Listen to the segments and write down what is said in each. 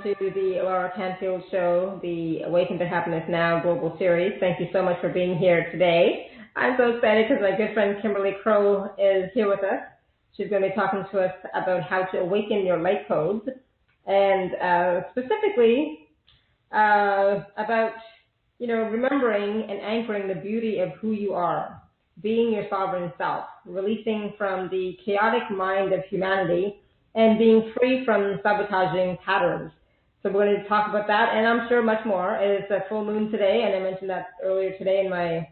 to the Laura Canfield Show, the Awaken to Happiness Now Global Series. Thank you so much for being here today. I'm so excited because my good friend Kimberly Crowe is here with us. She's going to be talking to us about how to awaken your light codes, and specifically about, remembering and anchoring the beauty of who you are, being your sovereign self, releasing from the chaotic mind of humanity, and being free from sabotaging patterns. So we're going to talk about that, and I'm sure much more. It's a full moon today, and I mentioned that earlier today in my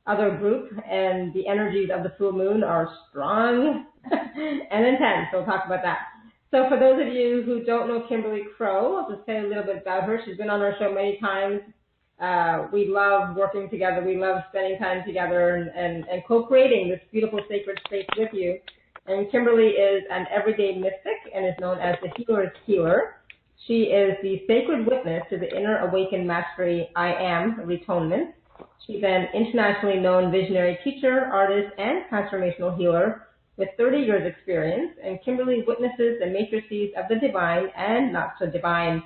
other group, and the energies of the full moon are strong and intense. So we'll talk about that. So for those of you who don't know Kimberly Crowe, I'll just say a little bit about her. She's been on our show many times. We love working together. We love spending time together and co-creating this beautiful sacred space with you. And Kimberly is an everyday mystic and is known as the healer's healer. She is the sacred witness to the inner awakened mastery I am retonement. She's an internationally known visionary teacher, artist, and transformational healer with 30 years experience. And Kimberly witnesses the matrices of the divine and not so divine.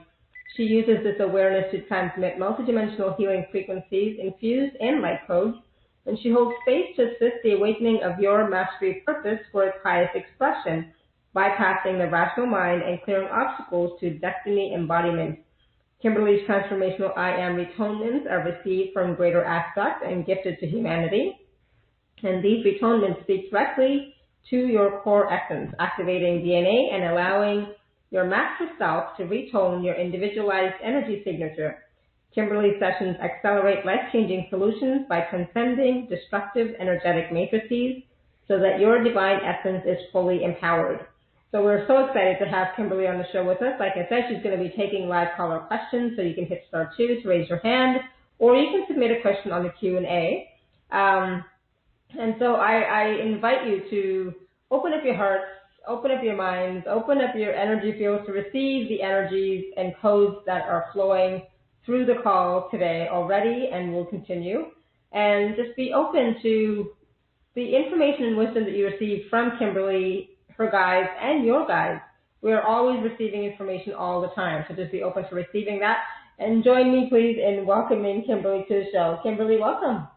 She uses this awareness to transmit multidimensional healing frequencies infused in light codes, and she holds space to assist the awakening of your mastery purpose for its highest expression, bypassing the rational mind and clearing obstacles to destiny embodiment. Kimberly's transformational I am retonements are received from greater aspect and gifted to humanity, and these retonements speak directly to your core essence, activating DNA and allowing your master self to retone your individualized energy signature. Kimberly's sessions accelerate life-changing solutions by transcending destructive energetic matrices so that your divine essence is fully empowered. So we're so excited to have Kimberly on the show with us. Like I said, she's going to be taking live caller questions, so you can hit star 2 to raise your hand, or you can submit a question on the Q&A. And so I invite you to open up your hearts, open up your minds, open up your energy fields to receive the energies and codes that are flowing through the call today already and will continue. And just be open to the information and wisdom that you receive from Kimberly, her guides, and your guides. We are always receiving information all the time, so just be open to receiving that. And join me, please, in welcoming Kimberly to the show. Kimberly, welcome.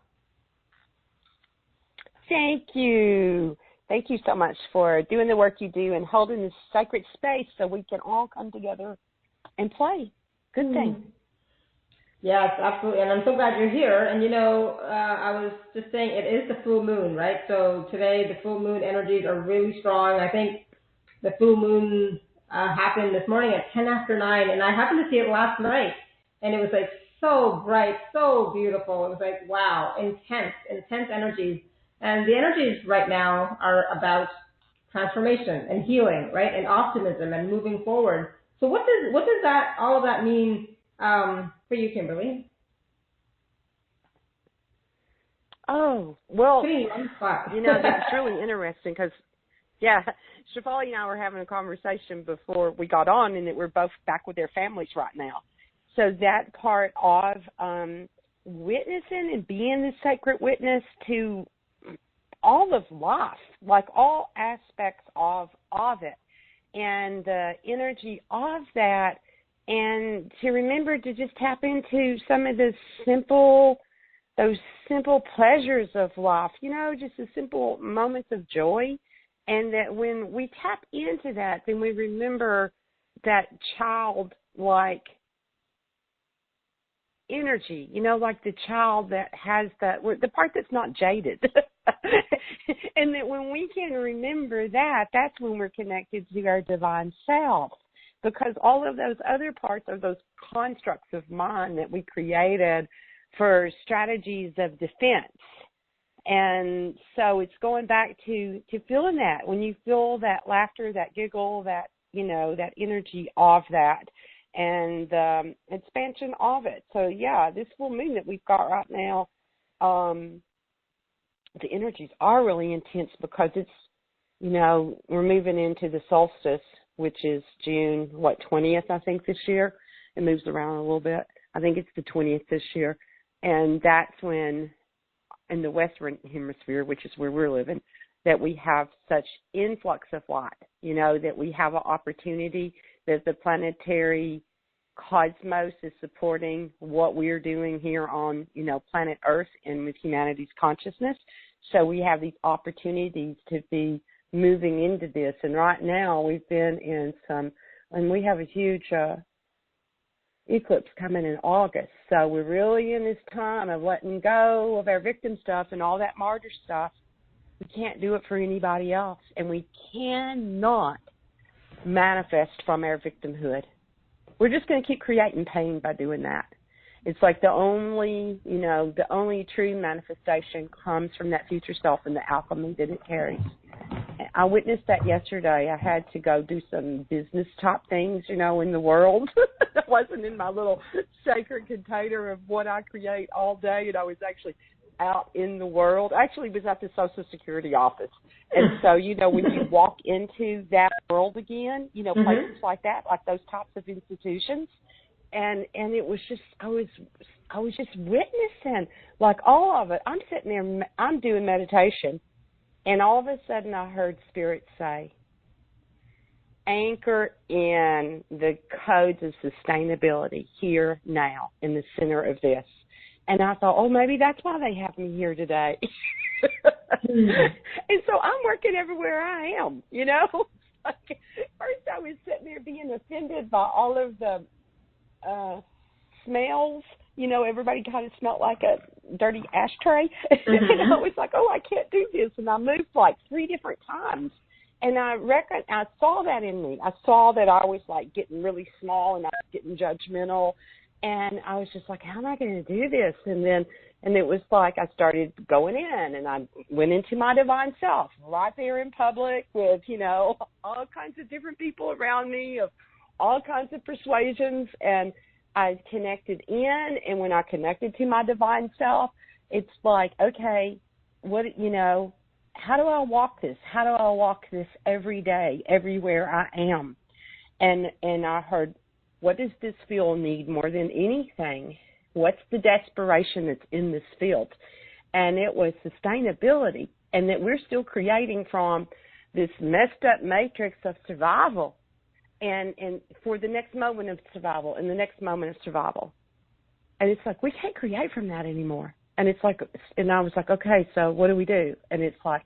Thank you. Thank you so much for doing the work you do and holding this sacred space so we can all come together and play. Good thing. Yes, absolutely. And I'm so glad you're here. And, I was just saying it is the full moon, right? So today the full moon energies are really strong. I think the full moon happened this morning at 10 after 9, and I happened to see it last night. And it was like so bright, so beautiful. It was like, wow, intense energies. And the energies right now are about transformation and healing, right? And optimism and moving forward. So what does that, all of that mean for you, Kimberly? Oh, well, that's really interesting because, Shefali and I were having a conversation before we got on, and that we're both back with their families right now. So that part of witnessing and being the sacred witness to all of life, like all aspects of it, and the energy of that, and to remember to just tap into some of those simple pleasures of life, just the simple moments of joy. And that when we tap into that, then we remember that childlike energy, like the child that has the part that's not jaded. And that when we can remember that, that's when we're connected to our divine self. Because all of those other parts are those constructs of mind that we created for strategies of defense. And so it's going back to feeling that. When you feel that laughter, that giggle, that, that energy of that, and expansion of it. So, this full moon that we've got right now, the energies are really intense because it's, we're moving into the solstice, which is June, 20th, I think, this year. It moves around a little bit. I think it's the 20th this year. And that's when, in the Western Hemisphere, which is where we're living, that we have such influx of light, that we have an opportunity, that the planetary cosmos is supporting what we're doing here on, planet Earth and with humanity's consciousness. So we have these opportunities to be moving into this. And right now we've been in and we have a huge eclipse coming in August. So we're really in this time of letting go of our victim stuff and all that martyr stuff. We can't do it for anybody else. And we cannot manifest from our victimhood. We're just going to keep creating pain by doing that. It's like the only true manifestation comes from that future self and the alchemy that it carries. I witnessed that yesterday. I had to go do some business type things, in the world. I wasn't in my little sacred container of what I create all day, and I was actually out in the world. I actually was at the Social Security office. And so, when you walk into that world again, places like that, like those types of institutions, and it was just, I was just witnessing, like, all of it. I'm sitting there, I'm doing meditation, and all of a sudden I heard Spirit say, anchor in the codes of sustainability here, now, in the center of this. And I thought, maybe that's why they have me here today. And so I'm working everywhere I am, Like, first I was sitting there being offended by all of the smells. Everybody kind of smelled like a dirty ashtray. And I was like, I can't do this. And I moved like 3 different times. And I reckon I saw that in me. I saw that I was like getting really small and I was getting judgmental. And I was just like, how am I going to do this? And it was like I started going in, and I went into my divine self right there in public with, all kinds of different people around me of all kinds of persuasions. And I connected in, and when I connected to my divine self, it's like, okay, how do I walk this? How do I walk this every day, everywhere I am? And I heard, what does this field need more than anything? What's the desperation that's in this field? And it was sustainability, and that we're still creating from this messed up matrix of survival and for the next moment of survival and the next moment of survival. And it's like, we can't create from that anymore. And it's like, and I was like, okay, so what do we do? And it's like,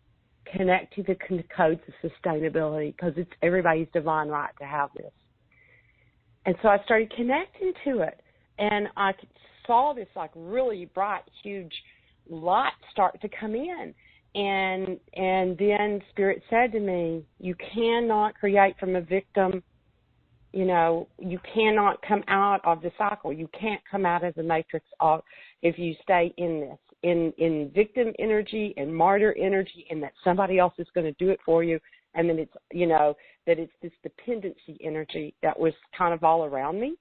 connect to the codes of sustainability, because it's everybody's divine right to have this. And so I started connecting to it, and I saw this like really bright, huge light start to come in. And then Spirit said to me, you cannot create from a victim. You cannot come out of the cycle. You can't come out of the matrix if you stay in this, in victim energy and martyr energy, and that somebody else is going to do it for you. And then it's, that it's this dependency energy that was kind of all around me.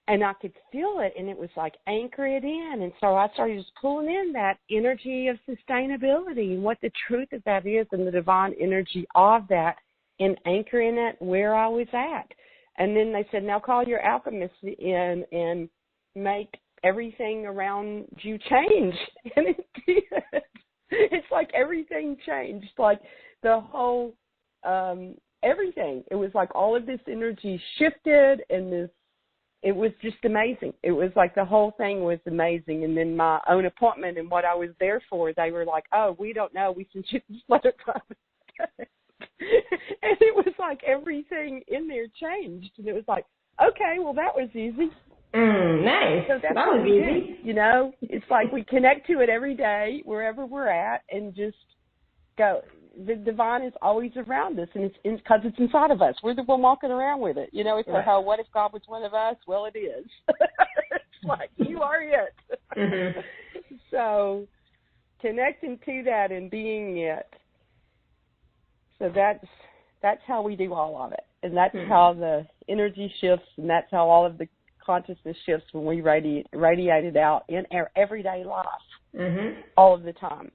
And I could feel it, and it was like, anchor it in. And so I started just pulling in that energy of sustainability and what the truth of that is, and the divine energy of that, and anchoring it where I was at. And then they said, now call your alchemist in and make everything around you change. And it did. It's like everything changed, like the whole, everything. It was like all of this energy shifted, and it was just amazing. It was like the whole thing was amazing. And then my own appointment and what I was there for, they were like, oh, we don't know. We should just let it come. And it was like everything in there changed. And it was like, okay, well, that was easy. Nice. So that's that was easy. It's like we connect to it every day, wherever we're at, and just go. The divine is always around us, and it's because it's inside of us. We're the one walking around with it. It's like, oh, what if God was one of us? Well, it is. It's like, you are it. Mm-hmm. So connecting to that and being it. So that's how we do all of it. And that's how the energy shifts, and that's how all of the consciousness shifts when we radiate it out in our everyday life, all of the time.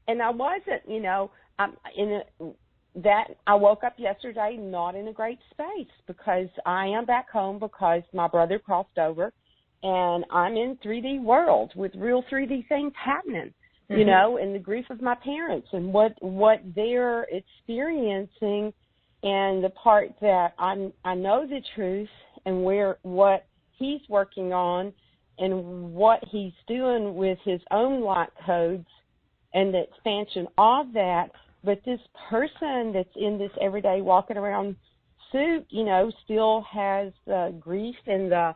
And I wasn't, I woke up yesterday not in a great space, because I am back home because my brother crossed over, and I'm in 3D world with real 3D things happening, and the grief of my parents and what they're experiencing, and the part that I know the truth, and what he's working on and what he's doing with his own light codes and the expansion of that. But this person that's in this everyday walking around suit, still has the grief and the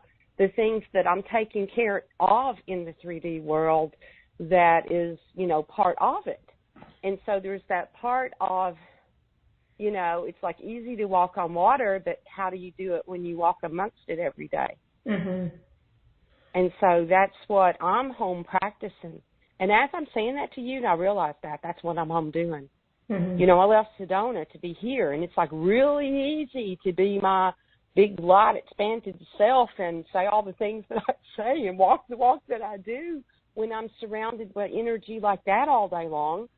things that I'm taking care of in the 3D world that is, part of it. And so there's that part of, it's like easy to walk on water, but how do you do it when you walk amongst it every day? Mm-hmm. And so that's what I'm home practicing. And as I'm saying that to you, I realize that's what I'm home doing. Mm-hmm. I left Sedona to be here, and it's like really easy to be my big light expanded self and say all the things that I say and walk the walk that I do when I'm surrounded by energy like that all day long,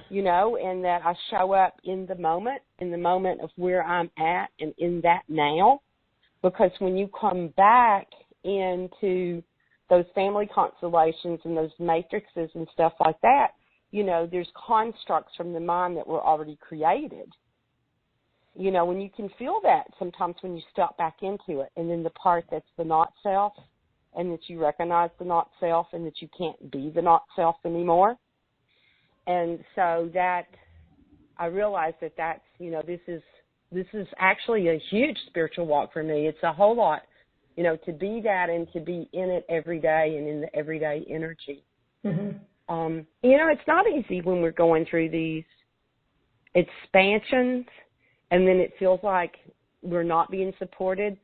and that I show up in the moment of where I'm at and in that now. Because when you come back into those family constellations and those matrices and stuff like that, there's constructs from the mind that were already created. When you can feel that sometimes when you step back into it, and then the part that's the not self, and that you recognize the not self and that you can't be the not self anymore. And so that I realize that's, this is actually a huge spiritual walk for me. It's a whole lot, to be that and to be in it every day and in the everyday energy. Mm-hmm. It's not easy when we're going through these expansions, and then it feels like we're not being supported,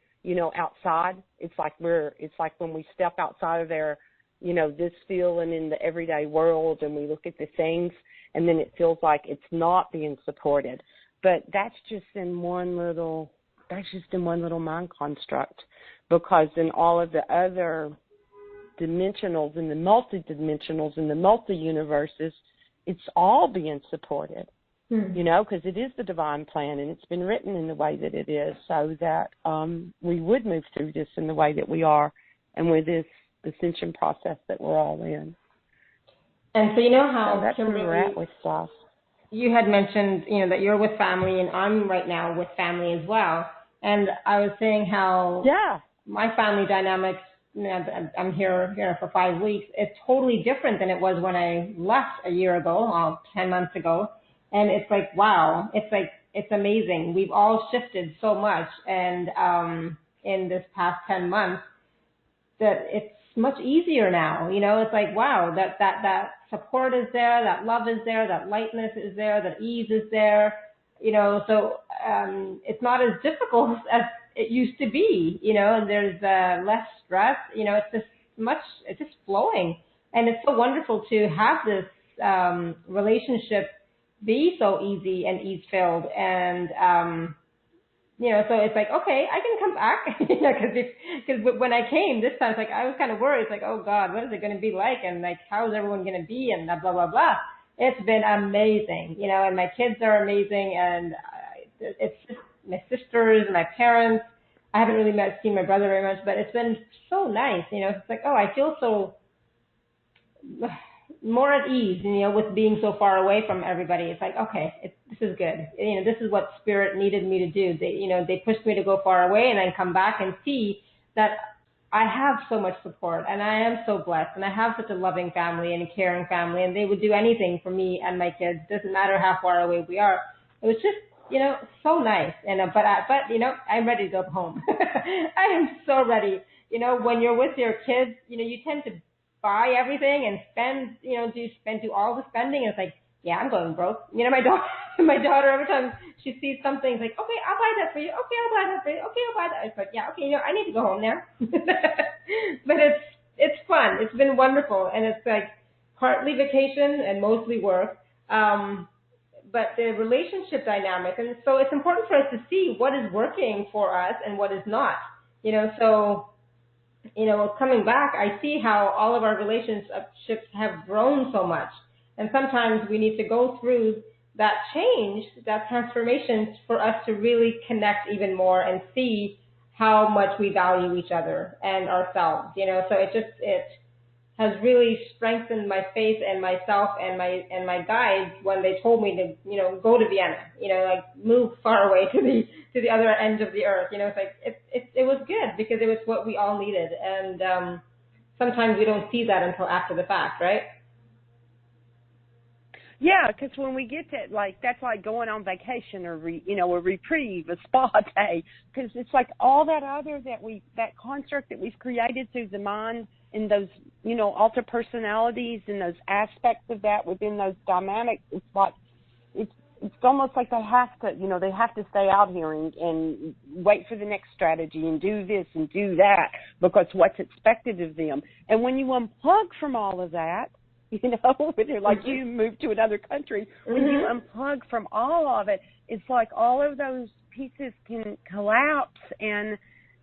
outside. It's like when we step outside of there, this feeling in the everyday world, and we look at the things, and then it feels like it's not being supported. But that's just in one little mind construct, because in all of the other dimensionals and the multidimensionals and the multi-universes, it's all being supported, because it is the divine plan, and it's been written in the way that it is, so that we would move through this in the way that we are, and with this ascension process that we're all in. And so how, so that's Kimberly, where we're at with stuff. You had mentioned, that you're with family, and I'm right now with family as well. And I was saying how my family dynamics, I'm here for 5 weeks. It's totally different than it was when I left a year ago, 10 months ago. And it's like, wow, it's amazing. We've all shifted so much. And in this past 10 months, that it's much easier now. It's like, wow, that support is there, that love is there, that lightness is there, that ease is there. So it's not as difficult as it used to be, and there's less stress. It's just flowing. And it's so wonderful to have this relationship be so easy and ease-filled. And, so it's like, okay, I can come back, because when I came this time, it's like, I was kind of worried. It's like, oh God, what is it going to be like? And like, how is everyone going to be? And blah, blah, blah. It's been amazing, and my kids are amazing. And it's just my sisters and my parents. I haven't really seen my brother very much, but it's been so nice. It's like, oh, I feel so more at ease, with being so far away from everybody. It's like, okay, this is good. This is what Spirit needed me to do. They pushed me to go far away and then come back and see that I have so much support, and I am so blessed, and I have such a loving family and a caring family, and they would do anything for me and my kids. Doesn't matter how far away we are. It was just, so nice. And but I'm ready to go home. I am so ready. When you're with your kids, you tend to buy everything and spend, do all the spending. And it's like, yeah, I'm going broke. My daughter, every time she sees something, it's like, okay, I'll buy that for you. Okay, I'll buy that for you. Okay, I'll buy that. It's like, yeah, okay, I need to go home now. But it's fun. It's been wonderful. And it's like partly vacation and mostly work. But the relationship dynamic, and so it's important for us to see what is working for us and what is not. Coming back, I see how all of our relationships have grown so much. And sometimes we need to go through that change, that transformation, for us to really connect even more and see how much we value each other and ourselves. So it has really strengthened my faith and myself and my guides when they told me to, go to Vienna, like move far away to the other end of the earth. It's like it was good because it was what we all needed, and sometimes we don't see that until after the fact, right? Yeah, because when we get to, that's like going on vacation or, a reprieve, a spa day, because it's like all that other that construct that we've created through the mind and those, alter personalities and those aspects of that within those dynamics, it's like, it's almost like they have to stay out here and wait for the next strategy and do this and do that because what's expected of them. And when you unplug from all of that, when you're like you move to another country, when you unplug from all of it, it's like all of those pieces can collapse, and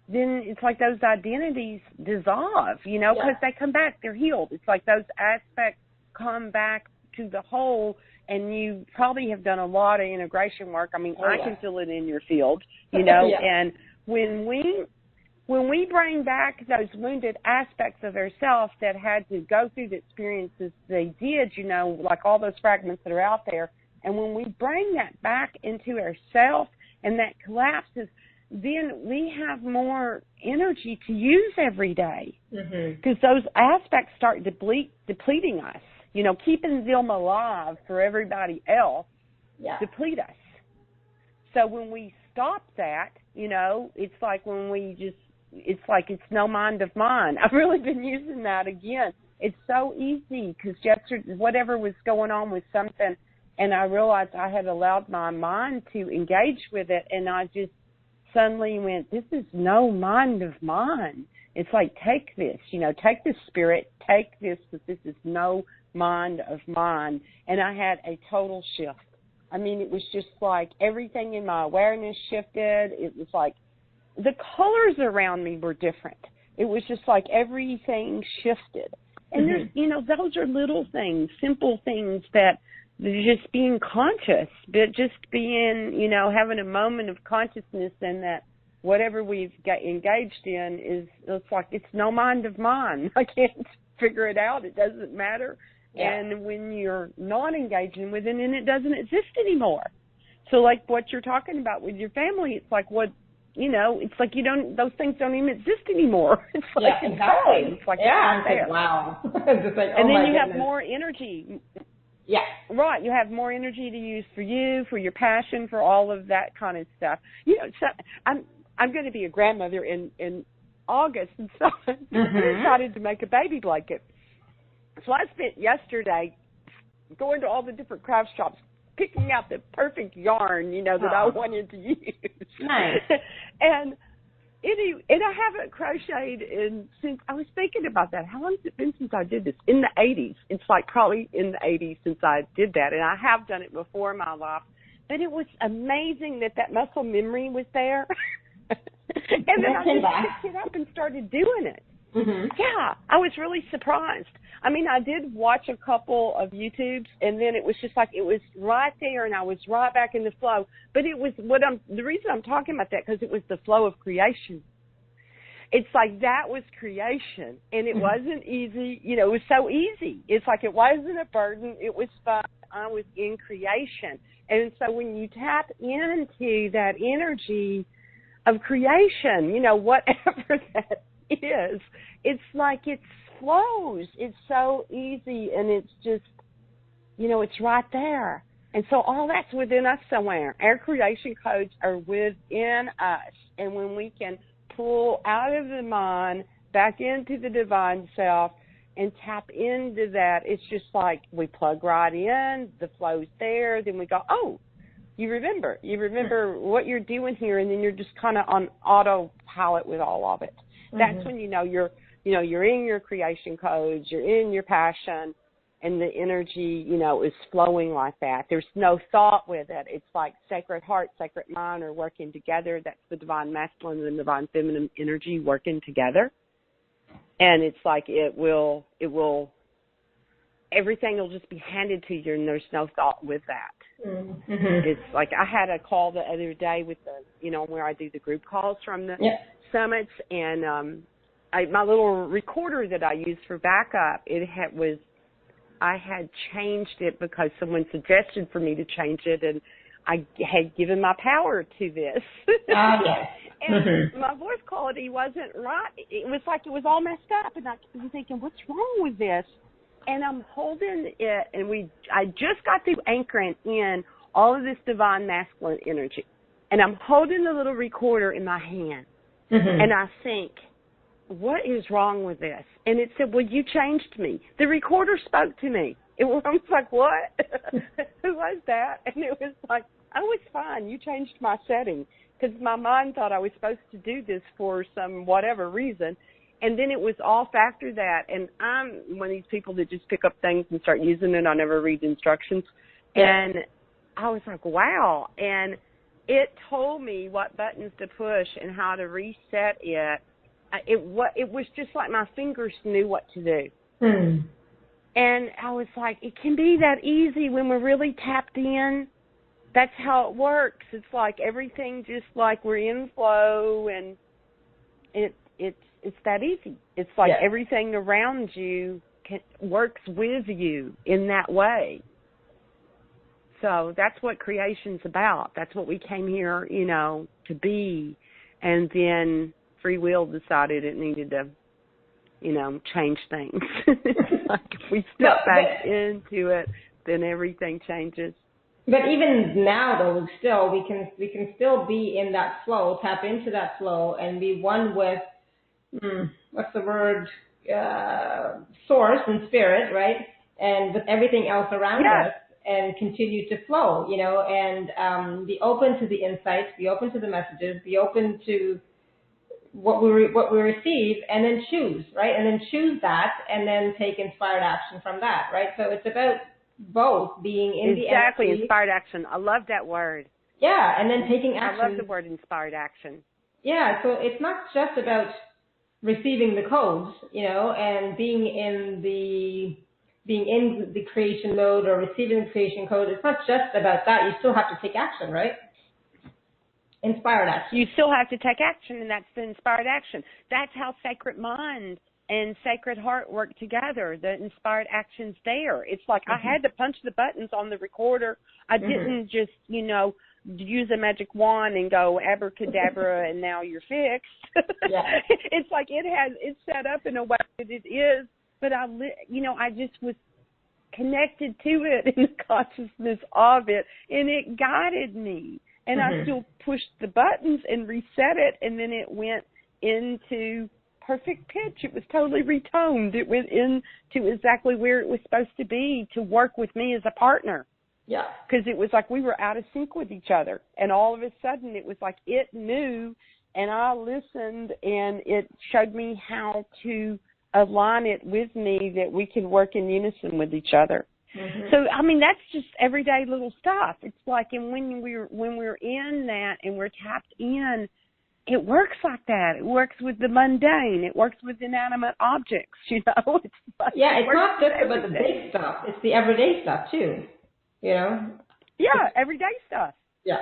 then it's like those identities dissolve, because they come back, they're healed. It's like those aspects come back to the whole, and you probably have done a lot of integration work. I mean, I can feel it in your field, and when we bring back those wounded aspects of ourselves that had to go through the experiences they did, like all those fragments that are out there, and when we bring that back into ourselves and that collapses, then we have more energy to use every day because those aspects start depleting us, keeping them alive for everybody else, deplete us. So when we stop that, it's like when we just, it's like it's no mind of mine. I've really been using that again. It's so easy because yesterday, whatever was going on with something, and I realized I had allowed my mind to engage with it, and I just suddenly went, this is no mind of mine. It's like, take this, take this spirit, take this, because this is no mind of mine. And I had a total shift. I mean, it was just like everything in my awareness shifted. It was like the colors around me were different. It was just like everything shifted. And there's, those are little things, simple things that just being conscious, but just being, having a moment of consciousness, and that whatever we've got engaged in it's like, it's no mind of mine. I can't figure it out. It doesn't matter. Yeah. And when you're not engaging with it, and it doesn't exist anymore. So like what you're talking about with your family, it's like it's like those things don't even exist anymore. It's like, exactly. It's like, like, wow. It's just like, and then you goodness. have more energy. Yeah. Right. You have more energy to use for you, for your passion, for all of that kind of stuff. So I'm going to be a grandmother in August, and so I decided to make a baby blanket. So I spent yesterday going to all the different craft shops, picking out the perfect yarn, that I wanted to use. Nice. And I haven't crocheted since, I was thinking about that. How long has it been since I did this? In the 80s. It's like probably in the 80s since I did that. And I have done it before in my life. But it was amazing that muscle memory was there. And then I just picked it up and started doing it. Yeah, I was really surprised. I mean, I did watch a couple of YouTubes, and then it was just like it was right there, and I was right back in the flow. But it was the reason I'm talking about that, because it was the flow of creation. It's like that was creation, and it wasn't easy. It was so easy. It's like it wasn't a burden. It was fun. I was in creation. And so when you tap into that energy of creation, whatever that is, it's like it flows. It's so easy, and it's just, it's right there. And so all that's within us somewhere. Our creation codes are within us. And when we can pull out of the mind back into the divine self and tap into that, it's just like we plug right in, the flow's there, then we go, oh, you remember what you're doing here, and then you're just kind of on autopilot with all of it. That's when you're in your creation codes, you're in your passion, and the energy, is flowing like that. There's no thought with it. It's like sacred heart, sacred mind are working together. That's the divine masculine and divine feminine energy working together. And it's like everything will just be handed to you, and there's no thought with that. It's like I had a call the other day with where I do the group calls from the summits, and my little recorder that I use for backup, I had changed it because someone suggested for me to change it, and I had given my power to this. Yes. And my voice quality wasn't right. It was like it was all messed up, and I was thinking, what's wrong with this? And I'm holding it, and I just got through anchoring in all of this divine masculine energy. And I'm holding the little recorder in my hand, and I think, what is wrong with this? And it said, well, you changed me. The recorder spoke to me. I was like, what? Who was that? And it was like, oh, it's fine. You changed my setting. Because my mind thought I was supposed to do this for some whatever reason. And then it was off after that. And I'm one of these people that just pick up things and start using it. I never read instructions. And I was like, wow. And it told me what buttons to push and how to reset it. It was just like my fingers knew what to do. And I was like, it can be that easy when we're really tapped in. That's how it works. It's like everything just like we're in flow, and it's that easy. It's like everything around you works with you in that way. So that's what creation's about. That's what we came here, to be. And then free will decided it needed to, change things. Like if we step back into it, then everything changes. But even now, though, still we can still be in that flow, tap into that flow, and be one with what's the word? Source and spirit, right? And with everything else around us, and continue to flow, and be open to the insights, be open to the messages, be open to what we receive, and then choose, right? And then choose that, and then take inspired action from that, right? So it's about both being in the exactly inspired action. I love that word. Yeah, and then taking action. I love the word inspired action. Yeah, so it's not just about receiving the codes, and being in the creation mode or receiving the creation code. It's not just about that. You still have to take action, right? Inspired action. You still have to take action, and that's the inspired action. That's how sacred mind and sacred heart work together. The inspired action's there. It's like I had to punch the buttons on the recorder. I didn't just, use a magic wand and go abracadabra and now you're fixed. It's like it's set up in a way that it is, but I just was connected to it in the consciousness of it, and it guided me. And I still pushed the buttons and reset it, and then it went into perfect pitch. It was totally retoned. It went into exactly where it was supposed to be to work with me as a partner. Yeah. Because it was like we were out of sync with each other. And all of a sudden it was like it knew, and I listened, and it showed me how to align it with me that we could work in unison with each other. So, that's just everyday little stuff. It's like, and when we're in that and we're tapped in, it works like that. It works with the mundane. It works with inanimate objects, It's like, it's not just about the big stuff. It's the everyday stuff, too, Yeah, everyday stuff. Yeah.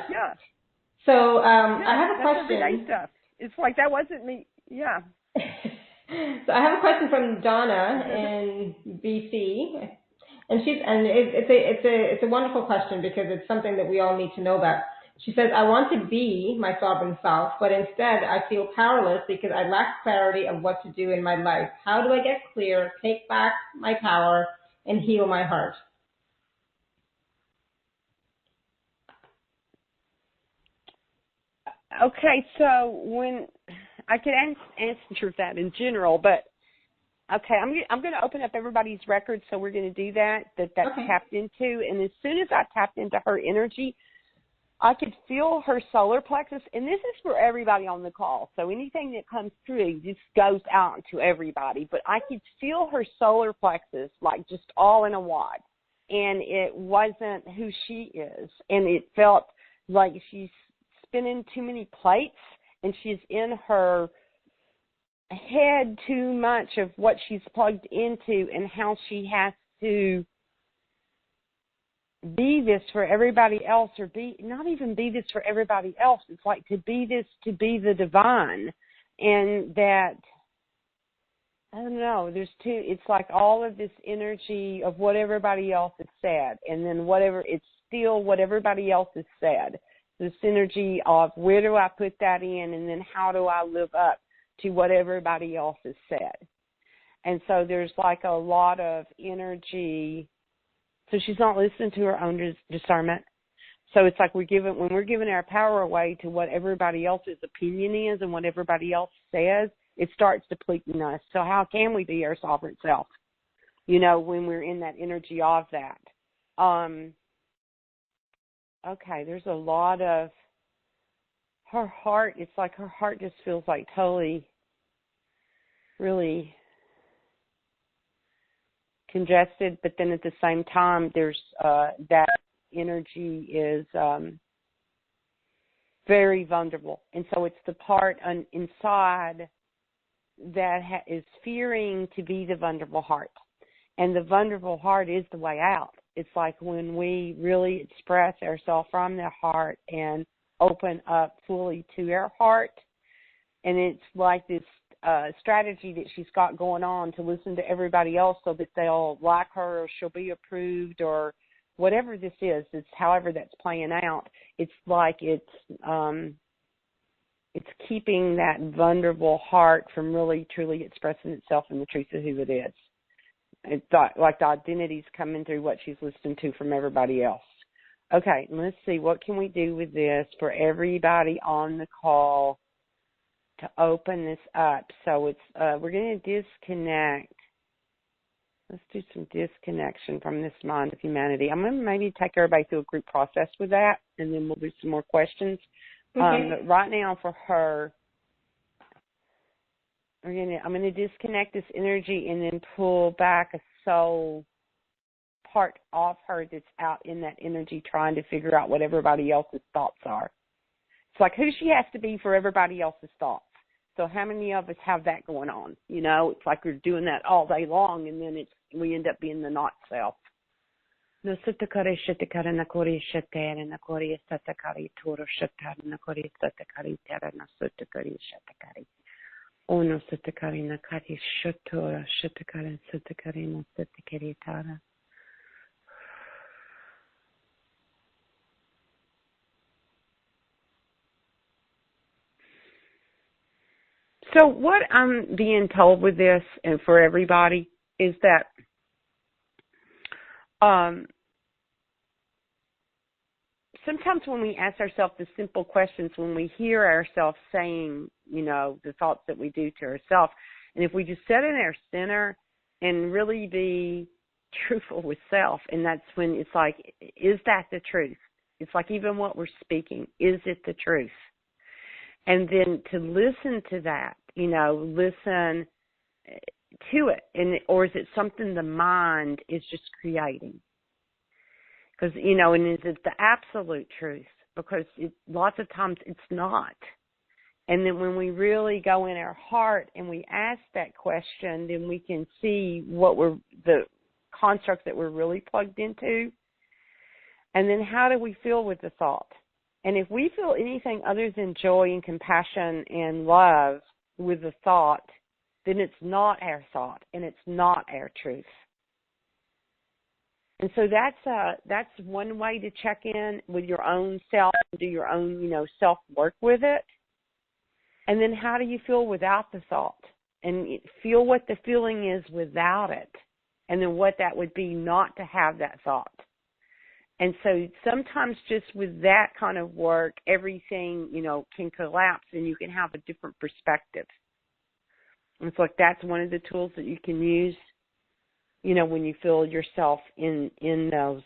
So I have a question. Everyday stuff. It's like that wasn't me. Yeah. So I have a question from Donna in BC. And it's a wonderful question because it's something that we all need to know about. She says, I want to be my sovereign self, but instead I feel powerless because I lack clarity of what to do in my life. How do I get clear, take back my power, and heal my heart? Okay, so when I could answer that in general, but okay, I'm going to open up everybody's records, so we're going to do that's tapped into. And as soon as I tapped into her energy, I could feel her solar plexus. And this is for everybody on the call, so anything that comes through just goes out to everybody. But I could feel her solar plexus, like just all in a wad. And it wasn't who she is. And it felt like she's spinning too many plates, and she's in her head too much of what she's plugged into and how she has to be this for everybody else, or not even be this for everybody else. It's like to be this, to be the divine, and that I don't know. There's two. It's like all of this energy of what everybody else has said, and then it's still what everybody else has said. This energy of where do I put that in, and then how do I live up to what everybody else has said. And so there's like a lot of energy. So she's not listening to her own discernment. So it's like when we're giving our power away to what everybody else's opinion is and what everybody else says, it starts depleting us. So how can we be our sovereign self, when we're in that energy of that? Okay, there's a lot of her heart. It's like her heart just feels like totally, really congested. But then at the same time, there's that energy is very vulnerable. And so it's the part inside that is fearing to be the vulnerable heart. And the vulnerable heart is the way out. It's like when we really express ourselves from the heart and open up fully to our heart. And it's like this strategy that she's got going on to listen to everybody else so that they'll like her or she'll be approved or whatever this is. It's however that's playing out. It's like it's keeping that vulnerable heart from really, truly expressing itself in the truth of who it is. It's like the identity's coming through what she's listening to from everybody else. Okay, let's see. What can we do with this for everybody on the call to open this up? So it's we're going to disconnect. Let's do some disconnection from this mind of humanity. I'm going to maybe take everybody through a group process with that, and then we'll do some more questions. Okay. But right now for her, I'm going to disconnect this energy and then pull back a soul part of her that's out in that energy trying to figure out what everybody else's thoughts are. It's like who she has to be for everybody else's thoughts. So how many of us have that going on? It's like we're doing that all day long, and then we end up being the not self. No sutakari shitakari nakori shatara nakori satakari toro shatara nakori satakari tara no sutakari shatakari. Oh no sutakari nakari shatora shatakari satakari no sutakari tara. So what I'm being told with this, and for everybody, is that sometimes when we ask ourselves the simple questions, when we hear ourselves saying, the thoughts that we do to ourselves, and if we just sit in our center and really be truthful with self, and that's when it's like, is that the truth? It's like even what we're speaking, is it the truth? And then to listen to that, listen to it, or is it something the mind is just creating? Because, and is it the absolute truth? Because lots of times it's not. And then when we really go in our heart and we ask that question, then we can see the constructs that we're really plugged into. And then how do we feel with the thought? And if we feel anything other than joy and compassion and love with the thought, then it's not our thought and it's not our truth. And so that's one way to check in with your own self, do your own, self-work with it. And then how do you feel without the thought? And feel what the feeling is without it. And then what that would be not to have that thought. And so sometimes just with that kind of work, everything, can collapse and you can have a different perspective. And it's like that's one of the tools that you can use, when you feel yourself in those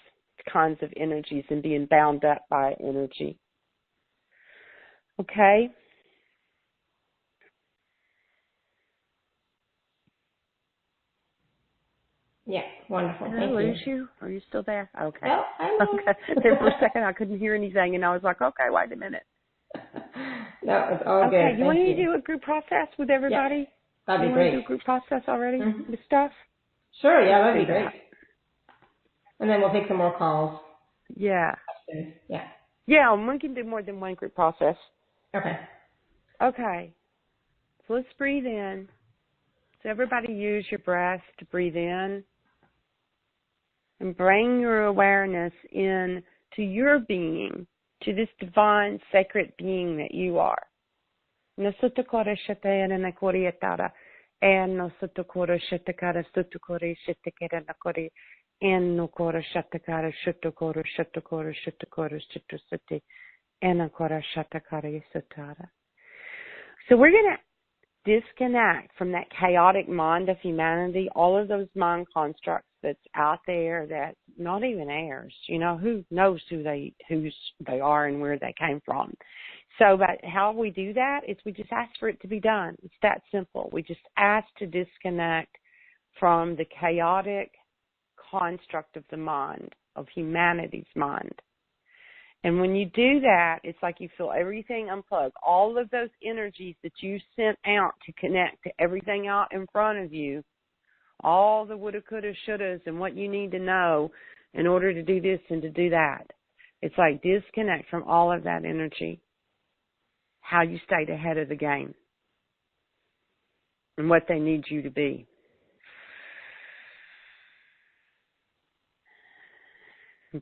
kinds of energies and being bound up by energy. Okay? Yeah, wonderful. Did I lose you? Are you still there? Okay. No, I'm okay. There for a second I couldn't hear anything, and I was like, okay, wait a minute. No, it's all good. Okay, you want me to do a group process with everybody? Yeah, that'd be you great. Want to do a group process already with stuff? Sure, yeah, that'd be great. And then we'll take some more calls. Yeah. Yeah. Yeah, we can do more than one group process. Okay. Okay. So let's breathe in. So everybody use your breath to breathe in and bring your awareness in to your being, to this divine, sacred being that you are. And so we're going to disconnect from that chaotic mind of humanity, all of those mind constructs that's out there that's not even ours. You know, who knows who they are and where they came from. So but how we do that is we just ask for it to be done. It's that simple. We just ask to disconnect from the chaotic construct of the mind, of humanity's mind. And when you do that, it's like you feel everything unplug. All of those energies that you sent out to connect to everything out in front of you, all the woulda, coulda, shouldas, and what you need to know in order to do this and to do that. It's like disconnect from all of that energy, how you stayed ahead of the game, and what they need you to be.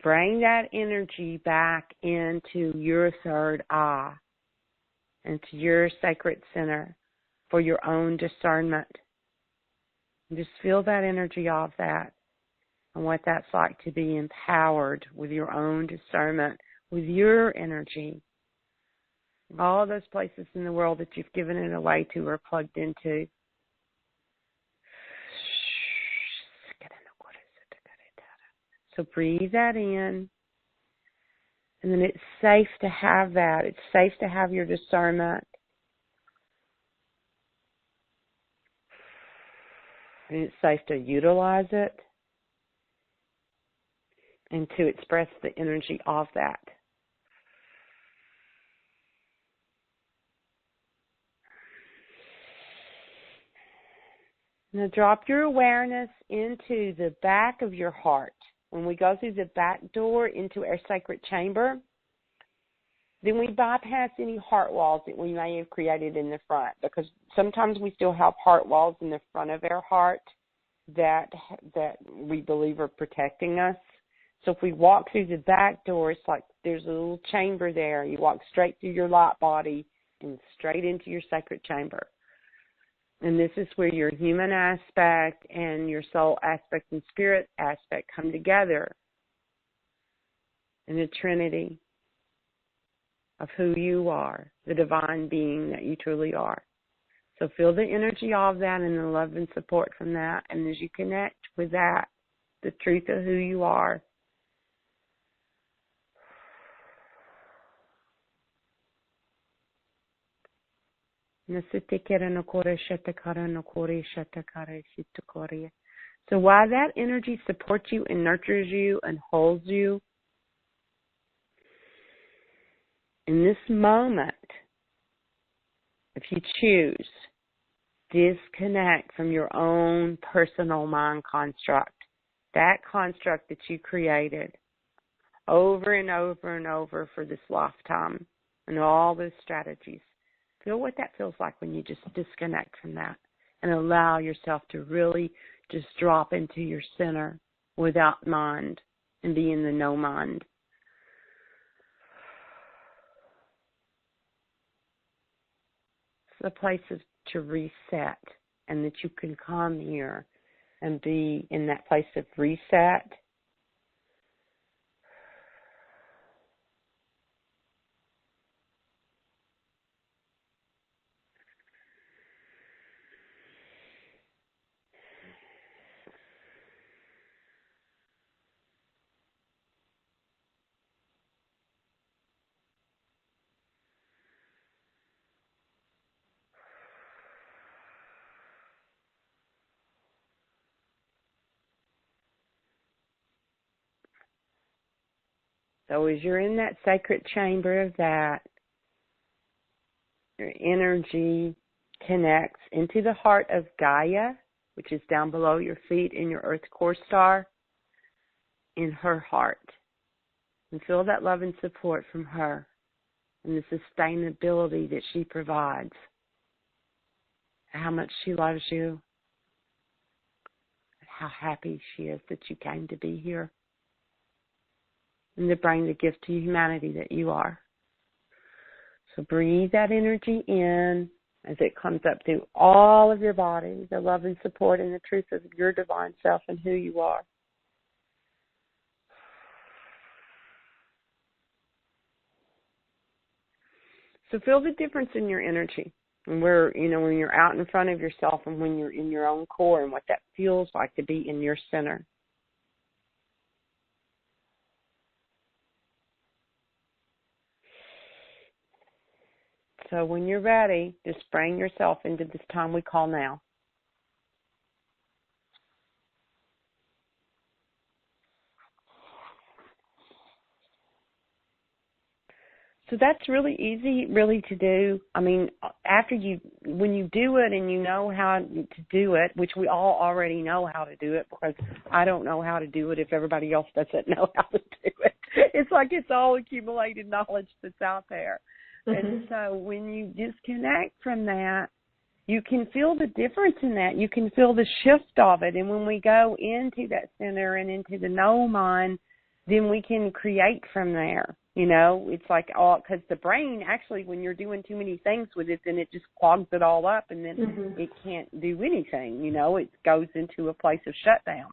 Bring that energy back into your third eye, into your sacred center for your own discernment. And just feel that energy of that and what that's like to be empowered with your own discernment, with your energy. All those places in the world that you've given it away to or plugged into. So breathe that in, and then it's safe to have that. It's safe to have your discernment. And it's safe to utilize it and to express the energy of that. Now drop your awareness into the back of your heart. When we go through the back door into our sacred chamber, then we bypass any heart walls that we may have created in the front, because sometimes we still have heart walls in the front of our heart that we believe are protecting us. So if we walk through the back door, it's like there's a little chamber there. You walk straight through your light body and straight into your sacred chamber. And this is where your human aspect and your soul aspect and spirit aspect come together in a trinity of who you are, the divine being that you truly are. So feel the energy of that and the love and support from that. And as you connect with that, the truth of who you are, so while that energy supports you and nurtures you and holds you, in this moment, if you choose, disconnect from your own personal mind construct, that construct that you created over and over and over for this lifetime and all those strategies. Feel what that feels like when you just disconnect from that and allow yourself to really just drop into your center without mind and be in the no mind. It's a place to reset, and that you can come here and be in that place of reset. So as you're in that sacred chamber of that, your energy connects into the heart of Gaia, which is down below your feet in your Earth core star, in her heart. And feel that love and support from her and the sustainability that she provides. How much she loves you how happy she is that you came to be here and to bring the gift to humanity that you are. So breathe that energy in as it comes up through all of your body, the love and support and the truth of your divine self and who you are. So feel the difference in your energy. And when you're out in front of yourself and when you're in your own core and what that feels like to be in your center. So when you're ready, just bring yourself into this time we call now. So that's really easy, really, to do. I mean, when you do it and you know how to do it, which we all already know how to do it, because I don't know how to do it if everybody else doesn't know how to do it. It's like it's all accumulated knowledge that's out there. Mm-hmm. And so when you disconnect from that, you can feel the difference in that. You can feel the shift of it. And when we go into that center and into the know mind, then we can create from there. It's like because the brain actually, when you're doing too many things with it, then it just clogs it all up, and then it can't do anything. It goes into a place of shutdown.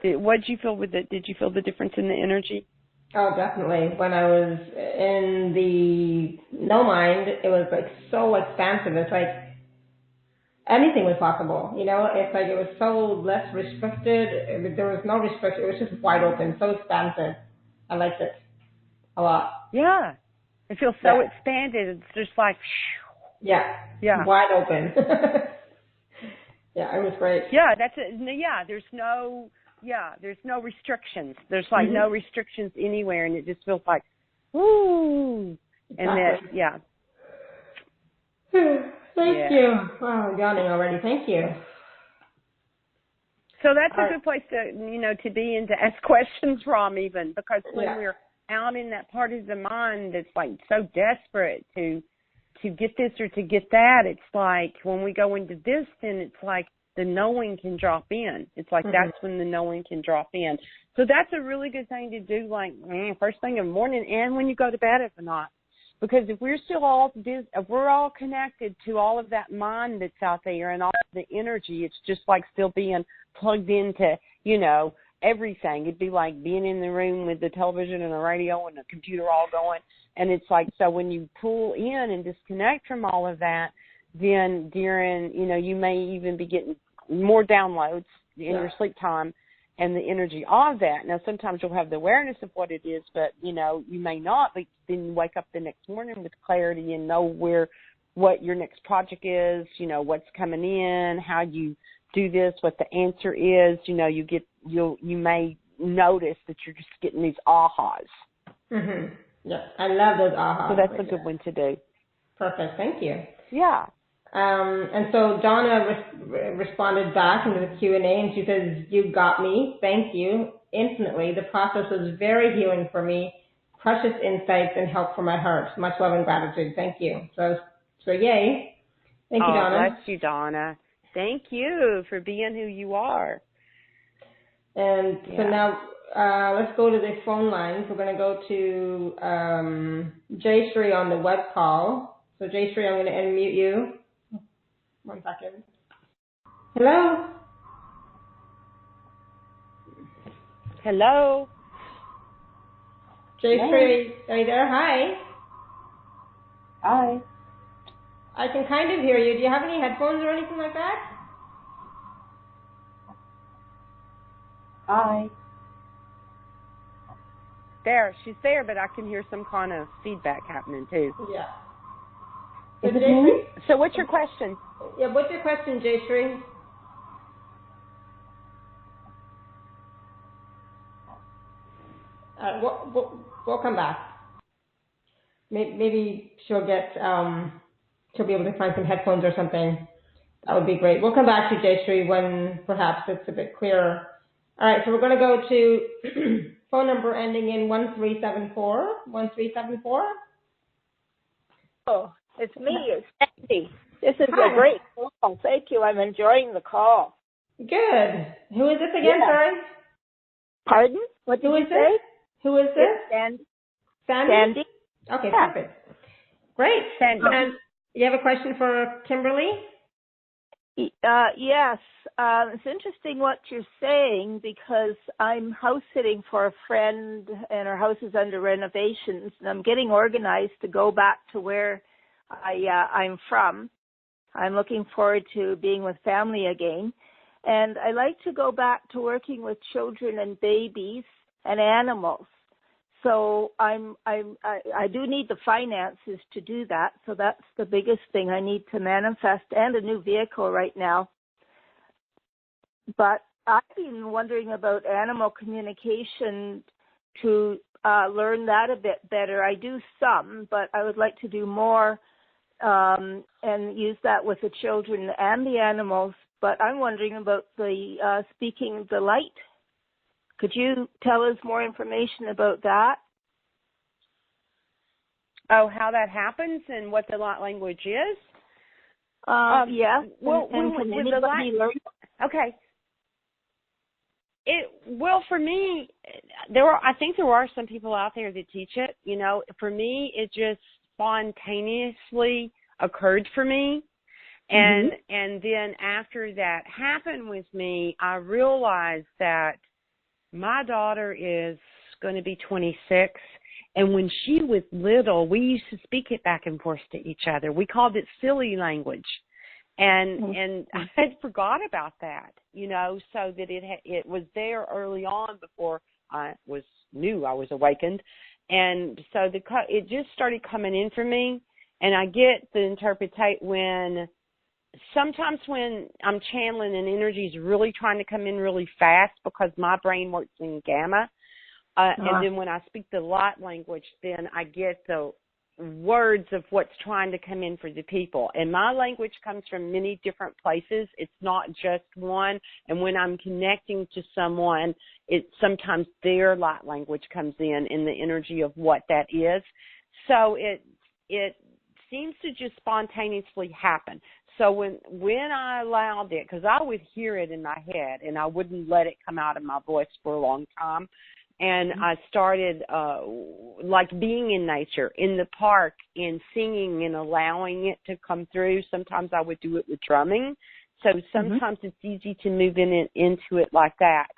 What did you feel with it? Did you feel the difference in the energy? Oh, definitely. When I was in the no mind, it was like so expansive. It's like anything was possible. It's like it was so less restricted. There was no restriction. It was just wide open, so expansive. I liked it a lot. Yeah. It feels so expanded. It's just like, yeah, wide open. Yeah, it was great. Yeah, that's it. Yeah, there's no restrictions. There's like no restrictions anywhere, and it just feels like, woo. Exactly. And then, yeah. Thank you. Wow, I'm yawning already. Thank you. So that's a good place to, to be and to ask questions from, even, because when we're out in that part of the mind that's like so desperate to get this or to get that, it's like when we go into this, then it's like the knowing can drop in. It's like that's when the knowing can drop in. So that's a really good thing to do, like first thing in the morning and when you go to bed if not. Because if we're still if we're all connected to all of that mind that's out there and all of the energy, it's just like still being plugged into, everything. It'd be like being in the room with the television and the radio and the computer all going. And it's like, so when you pull in and disconnect from all of that, then during, you may even be getting more downloads in your sleep time and the energy of that. Now, sometimes you'll have the awareness of what it is, but, you may not. But then you wake up the next morning with clarity and know what your next project is, what's coming in, how you do this, what the answer is. You may notice that you're just getting these ahas. Mm-hmm. Yeah, I love those ahas. So that's a good one to do. Perfect. Thank you. Yeah. And so Donna responded back into the Q&A, and she says, "You got me. Thank you. Infinitely. The process was very healing for me. Precious insights and help for my heart. Much love and gratitude. Thank you." So yay. Thank you, Donna. Bless you, Donna. Thank you for being who you are. And so now let's go to the phone lines. We're going to go to Jayshree on the web call. So Jayshree, I'm going to unmute you. 1 second. Hello? Hello? Jayshree, are you there? Hi. Hi. I can kind of hear you. Do you have any headphones or anything like that? Hi. There, she's there, but I can hear some kind of feedback happening too. Yeah. So, Jayshree, so what's your question? Yeah, what's your question, Jayshree? We'll come back. Maybe she'll get she'll be able to find some headphones or something. That would be great. We'll come back to Jayshree when perhaps it's a bit clearer. All right, so we're going to go to phone number ending in 1374. 1374. Oh, it's me. It's Sandy. This is a great call. Thank you. I'm enjoying the call. Good. Who is this again? Yeah. Sorry. Pardon? What did Who you is say? this? Who is this? It's Sandy. Sandy? Okay, Yeah. perfect. Great. Sandy. And you have a question for Kimberly? Yes. It's interesting what you're saying because I'm house sitting for a friend and her house is under renovations and I'm getting organized to go back to where I'm from. I'm looking forward to being with family again. And I like to go back to working with children and babies and animals. So I do need the finances to do that. So that's the biggest thing I need to manifest, and a new vehicle right now. But I've been wondering about animal communication to learn that a bit better. I do some, but I would like to do more and use that with the children and the animals. But I'm wondering about the speaking the light. Could you tell us more information about that? Oh, how that happens and what the light language is? Yeah. Well, and can anybody learn? Okay. For me, I think there are some people out there that teach it. You know, for me, it just spontaneously occurred for me. And then after that happened with me, I realized that my daughter is going to be 26. And when she was little, we used to speak it back and forth to each other. We called it silly language. And I had forgot about that, you know, so that it was there early on before I knew I was awakened. And so it just started coming in for me. And I get the interpretation sometimes when I'm channeling and energy is really trying to come in really fast because my brain works in gamma. And then when I speak the light language, then I get the words of what's trying to come in for the people. And my language comes from many different places. It's not just one. And when I'm connecting to someone, sometimes their light language comes in the energy of what that is. So it seems to just spontaneously happen. So when I allowed it, because I would hear it in my head and I wouldn't let it come out of my voice for a long time, and I started like being in nature, in the park, and singing and allowing it to come through. Sometimes I would do it with drumming. So sometimes it's easy to move into it like that.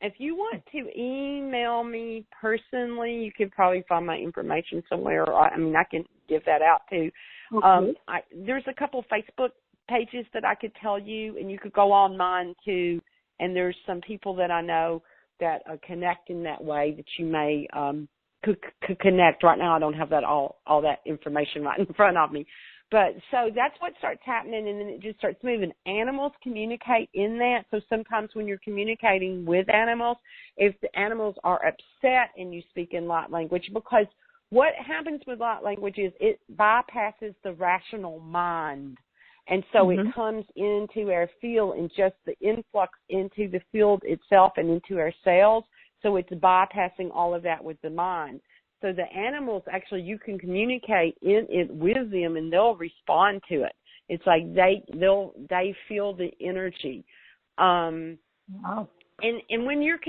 If you want to email me personally, you could probably find my information somewhere. I can give that out too. Okay. There's a couple Facebook pages that I could tell you, and you could go on mine too. And there's some people that I know that connect in that way that you may could connect. Right now I don't have that all that information right in front of me. But so that's what starts happening, and then it just starts moving. Animals communicate in that. So sometimes when you're communicating with animals, if the animals are upset and you speak in light language, because what happens with light language is it bypasses the rational mind. And so it comes into our field and just the influx into the field itself and into our cells. So it's bypassing all of that with the mind. So the animals, actually, you can communicate in it with them and they'll respond to it. It's like they feel the energy. Wow. And when you're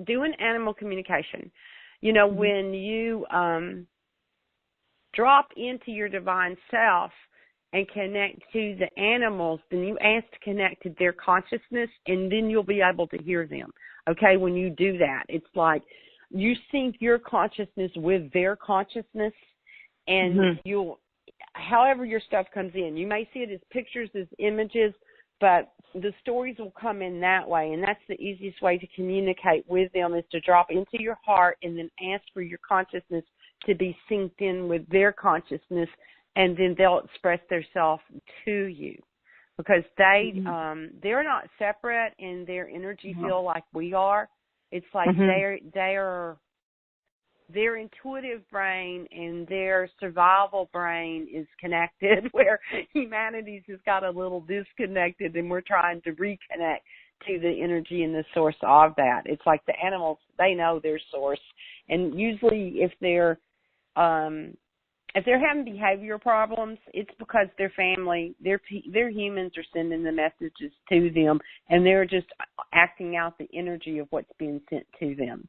doing animal communication, you know, when you drop into your divine self and connect to the animals, then you ask to connect to their consciousness, and then you'll be able to hear them. Okay, when you do that, it's like you sync your consciousness with their consciousness, and however your stuff comes in. You may see it as pictures, as images, but the stories will come in that way, and that's the easiest way to communicate with them is to drop into your heart and then ask for your consciousness to be synced in with their consciousness, and then they'll express themselves to you because they're not separate in their energy field like we are. It's like their intuitive brain and their survival brain is connected, where humanity's just got a little disconnected, and we're trying to reconnect to the energy and the source of that. It's like the animals, they know their source, and usually if they're if they're having behavioral problems, it's because their family, their humans are sending the messages to them, and they're just acting out the energy of what's being sent to them.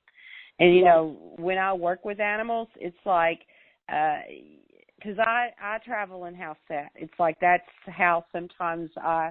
And, you know, when I work with animals, it's like, because I travel in house set. It's like that's how sometimes I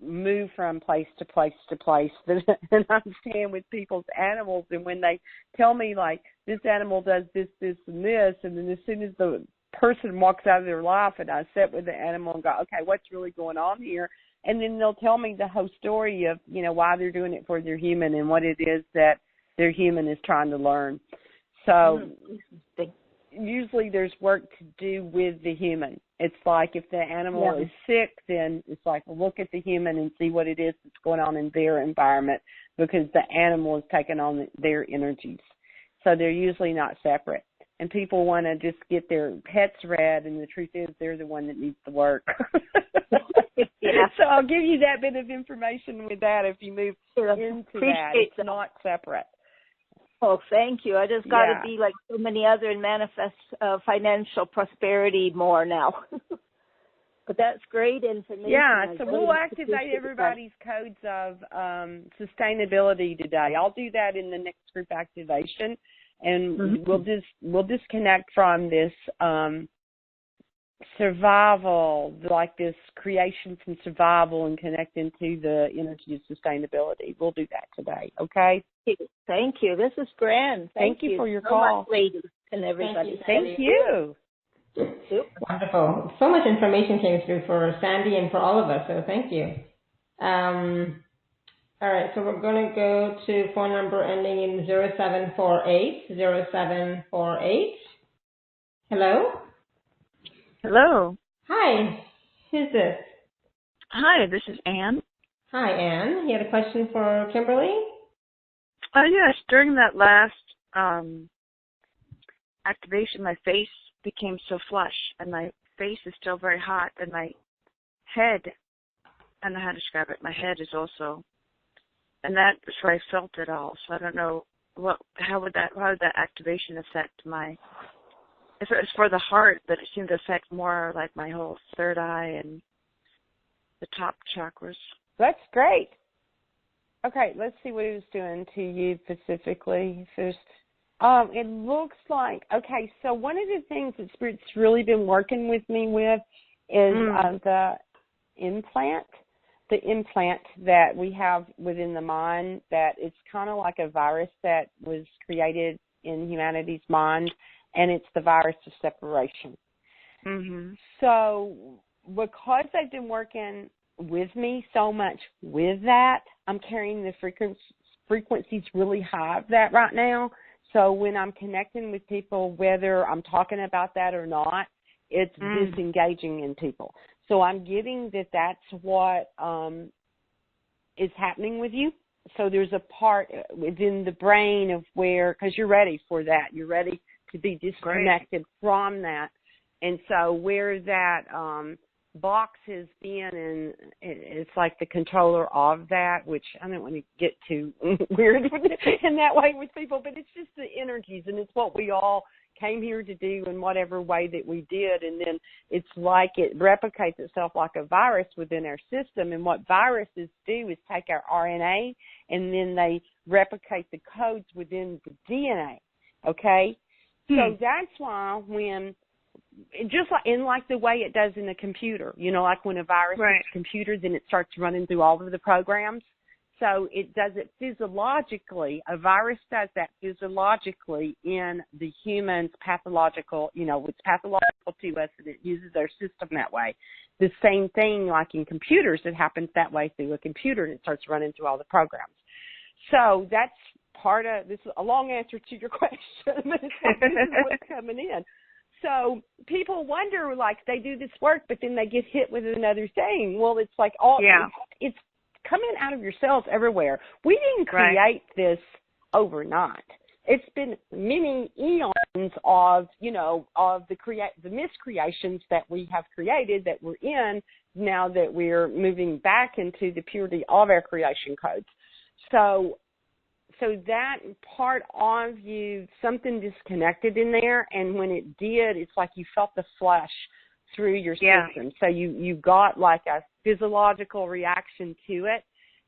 move from place to place to place. And I'm staying with people's animals, and when they tell me, like, this animal does this, this, and this, and then as soon as the person walks out of their life and I sit with the animal and go, okay, what's really going on here? And then they'll tell me the whole story of, you know, why they're doing it for their human and what it is that their human is trying to learn. So usually there's work to do with the human. It's like if the animal is sick, then it's like look at the human and see what it is that's going on in their environment, because the animal is taking on their energies. So they're usually not separate. And people want to just get their pets read, and the truth is they're the one that needs the work. So I'll give you that bit of information with that if you move into that. It's not separate. Oh, thank you. I just got to be like so many other and manifest financial prosperity more now. But that's great information. Yeah, so we'll activate everybody's codes of sustainability today. I'll do that in the next group activation. And we'll disconnect from this survival, like this creation from survival, and connect into the energy of sustainability. We'll do that today, okay? Thank you. This is grand. Thank you for your call. Much, ladies and everybody. Thank you. Wonderful. So much information came through for Sandy and for all of us, so thank you. All right, so we're going to go to phone number ending in 0748. 0748. Hello? Hello. Hi. Who's this? Hi, this is Anne. Hi, Anne. You had a question for Kimberly? Yes. During that last activation, my face became so flush, and my face is still very hot, and my head, I don't know how to describe it, my head is also, and that is where I felt it all. So I don't know how would that activation affect my, if it was for the heart, but it seemed to affect more like my whole third eye and the top chakras. That's great. Okay, let's see what it was doing to you specifically first. It looks like, okay, so one of the things that Spirit's really been working with me with is the implant that we have within the mind, that it's kind of like a virus that was created in humanity's mind, and it's the virus of separation. So because they've been working with me so much with that, I'm carrying the frequencies really high of that right now. So when I'm connecting with people, whether I'm talking about that or not, it's disengaging in people. So I'm getting that that's what is happening with you. So there's a part within the brain of where, because you're ready for that. You're ready to be disconnected from that. And so where that box has been, and it's like the controller of that, which I don't want to get too weird in that way with people, but it's just the energies, and it's what we all came here to do in whatever way that we did. And then it's like it replicates itself like a virus within our system. And what viruses do is take our RNA, and then they replicate the codes within the DNA. Okay? So that's why when, just like the way it does in a computer, you know, like when a virus hits a computer, then it starts running through all of the programs. So it does it physiologically. A virus does that physiologically in the human's pathological, you know, it's pathological to us, and it uses our system that way. The same thing like in computers, it happens that way through a computer, and it starts running through all the programs. So that's part of, this is a long answer to your question, but it's like, this is what's coming in. So people wonder, like, they do this work, but then they get hit with another thing. Well, it's like it's coming out of your cells everywhere. We didn't create this overnight. It's been many eons of, you know, of the miscreations that we have created that we're in now that we're moving back into the purity of our creation codes. So so that part of you, something disconnected in there, and when it did, it's like you felt the flush through your system. So you got like a physiological reaction to it,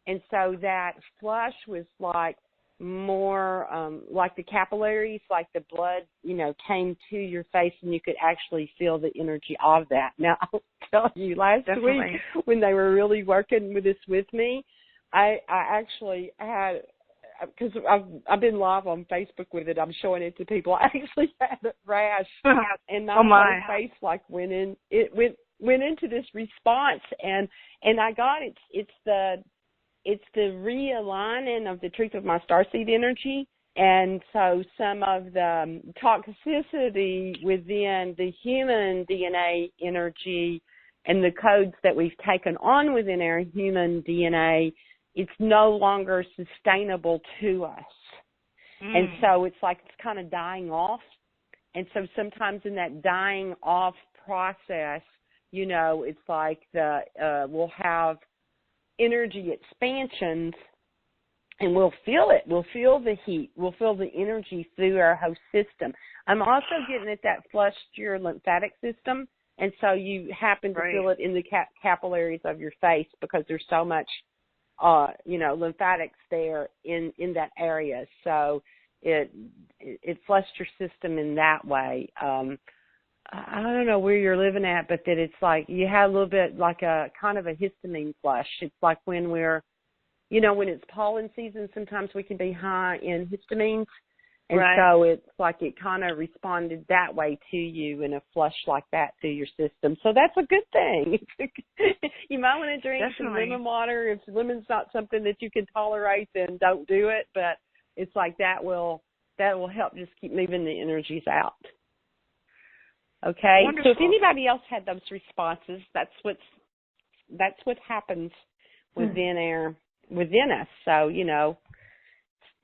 and so that flush was like more like the capillaries, like the blood, came to your face, and you could actually feel the energy of that. Now, I'll tell you, last week when they were really working with this with me, I actually had, because I've been live on Facebook with it, I'm showing it to people. I actually had a rash, and my whole face like went into this response, and I got it's the realigning of the truth of my starseed energy, and so some of the toxicity within the human DNA energy and the codes that we've taken on within our human DNA, it's no longer sustainable to us. And so it's like it's kind of dying off. And so sometimes in that dying off process, it's like we'll have energy expansions, and we'll feel it. We'll feel the heat. We'll feel the energy through our whole system. I'm also getting at that flushed your lymphatic system, and so you happen to feel it in the capillaries of your face because there's so much lymphatics there in that area. So it flushed your system in that way. I don't know where you're living at, but that it's like you had a little bit like a kind of a histamine flush. It's like when we're, when it's pollen season, sometimes we can be high in histamines. And so it's like it kind of responded that way to you in a flush like that through your system. So that's a good thing. You might want to drink some lemon water. If lemon's not something that you can tolerate, then don't do it. But it's like that will help just keep moving the energies out. Okay. Wonderful. So if anybody else had those responses, that's what happens within us. So,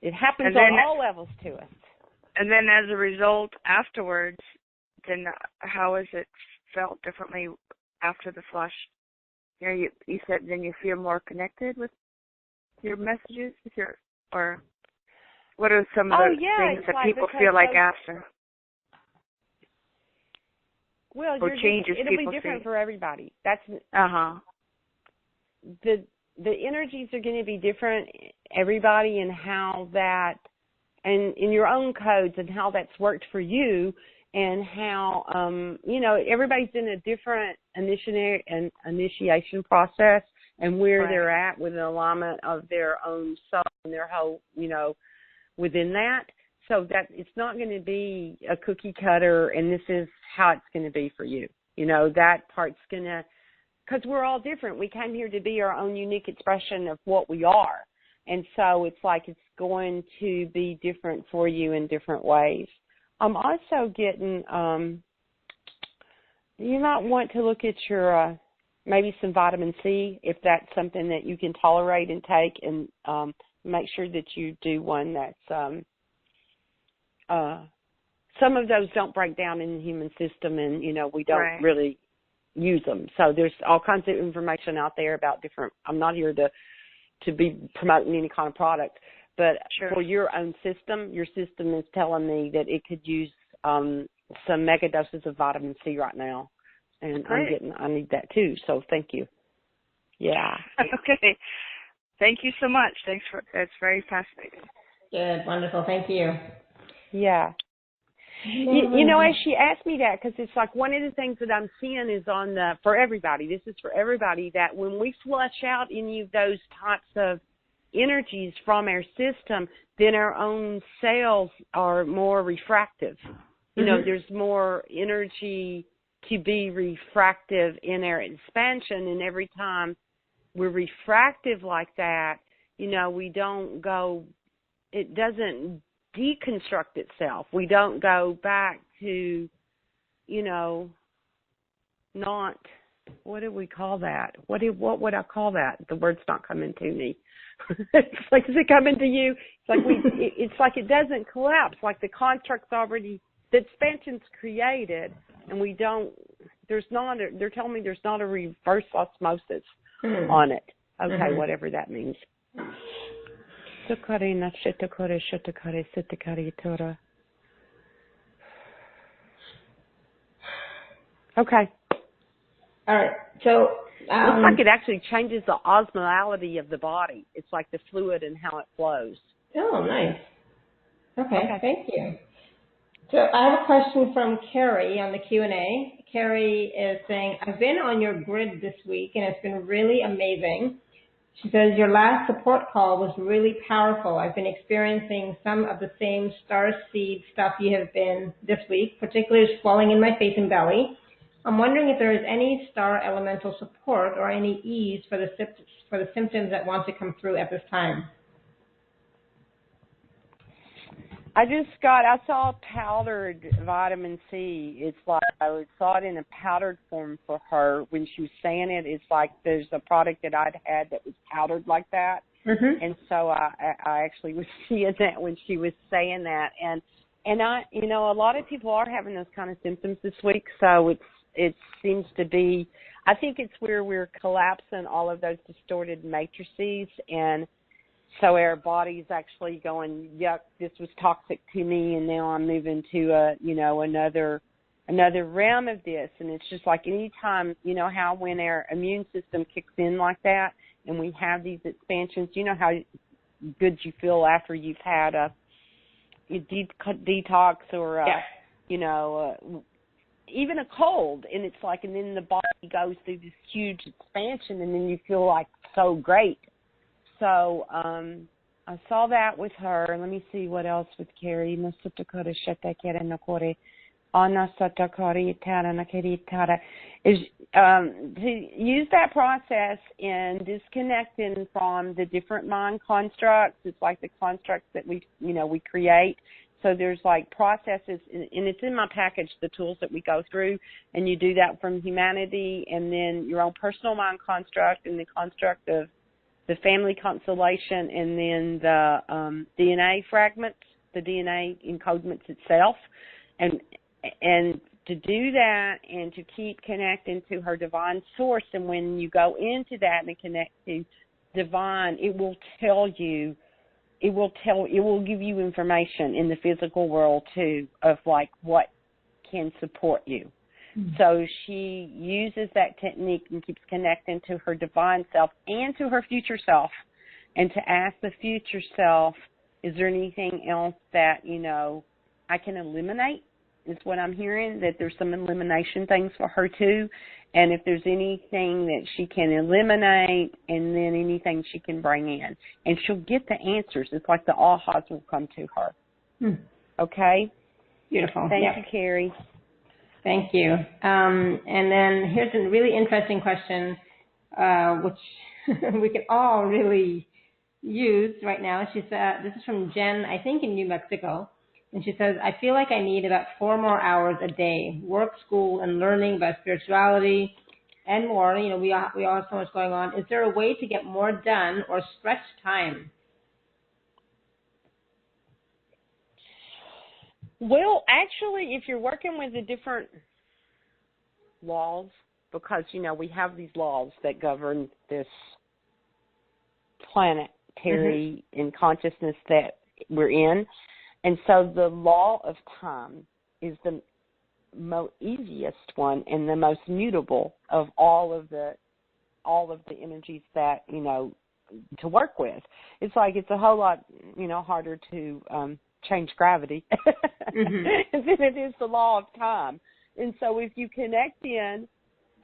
it happens on all levels to us. And then as a result, afterwards, then how has it felt differently after the flush? You said then you feel more connected with your messages, or what are some of the things that people feel like after? Well, or changes it'll be different for everybody. That's the energies are going to be different, everybody, and how that, and in your own codes and how that's worked for you, and how, everybody's in a different initiation process and where they're at with an alignment of their own soul and their whole, within that. So that it's not going to be a cookie cutter and this is how it's going to be for you. That part's going to, because we're all different. We came here to be our own unique expression of what we are. And so it's like it's going to be different for you in different ways. I'm also getting, you might want to look at your, maybe some vitamin C, if that's something that you can tolerate and take, and make sure that you do one that's, some of those don't break down in the human system, and, we don't really use them. So there's all kinds of information out there about different, I'm not here to be promoting any kind of product, but for your own system, your system is telling me that it could use some mega doses of vitamin C right now. And I need that too. So thank you. Yeah. Okay. Thank you so much. That's very fascinating. Good. Wonderful. Thank you. Yeah. As she asked me that, because it's like one of the things that I'm seeing is for everybody, this is for everybody, that when we flush out any of those types of energies from our system, then our own cells are more refractive. There's more energy to be refractive in our expansion, and every time we're refractive like that, we don't go, it doesn't deconstruct itself. We don't go back to, not, what do we call that? What would I call that? The word's not coming to me. It's like, is it coming to you? It's like it's like it doesn't collapse. Like the construct's already, the expansion's created, and they're telling me there's not a reverse osmosis on it. Okay, whatever that means. Sukarina shitakore shitakare sitakare tora. Okay. All right. So looks like it actually changes the osmolality of the body. It's like the fluid and how it flows. Oh, nice. Okay. Thank you. So I have a question from Carrie on the Q&A. Carrie is saying, I've been on your grid this week, and it's been really amazing. She says, your last support call was really powerful. I've been experiencing some of the same star seed stuff you have been this week, particularly swelling in my face and belly. I'm wondering if there is any star elemental support or any ease for the symptoms that want to come through at this time. I saw powdered vitamin C. It's like I saw it in a powdered form for her. When she was saying it, it's like there's a product that I'd had that was powdered like that. Mm-hmm. And so I actually was seeing that when she was saying that. And I, a lot of people are having those kind of symptoms this week. So it seems to be, I think it's where we're collapsing all of those distorted matrices, and so our body's actually going, yuck, this was toxic to me, and now I'm moving to another realm of this. And it's just like any time, how when our immune system kicks in like that and we have these expansions, how good you feel after you've had a detox or even a cold, and it's like, and then the body goes through this huge expansion, and then you feel like so great. So I saw that with her. Let me see what else with Carrie. Is to use that process in disconnecting from the different mind constructs. It's like the constructs that we create. So there's like processes, and it's in my package, the tools that we go through, and you do that from humanity, and then your own personal mind construct and the construct of the family constellation, and then the DNA fragments, the DNA encodements itself, and to do that and to keep connecting to her divine source. And when you go into that and connect to divine, it will give you information in the physical world too of like what can support you. So she uses that technique and keeps connecting to her divine self and to her future self, and to ask the future self, is there anything else that, I can eliminate, is what I'm hearing, that there's some elimination things for her too. And if there's anything that she can eliminate, and then anything she can bring in. And she'll get the answers. It's like the ahas will come to her. Okay? Beautiful. Thank you, Carrie. Thank you. And then here's a really interesting question, which we can all really use right now. She said, this is from Jen, I think in New Mexico. And she says, I feel like I need about 4 more hours a day, work, school, and learning about spirituality and more. We all have so much going on. Is there a way to get more done or stretch time? Well, actually, if you're working with the different laws, because, we have these laws that govern this planetary and consciousness that we're in. And so the law of time is the easiest one and the most mutable of all of the energies that, to work with. It's like it's a whole lot, harder to change gravity than it is the law of time. And so if you connect in,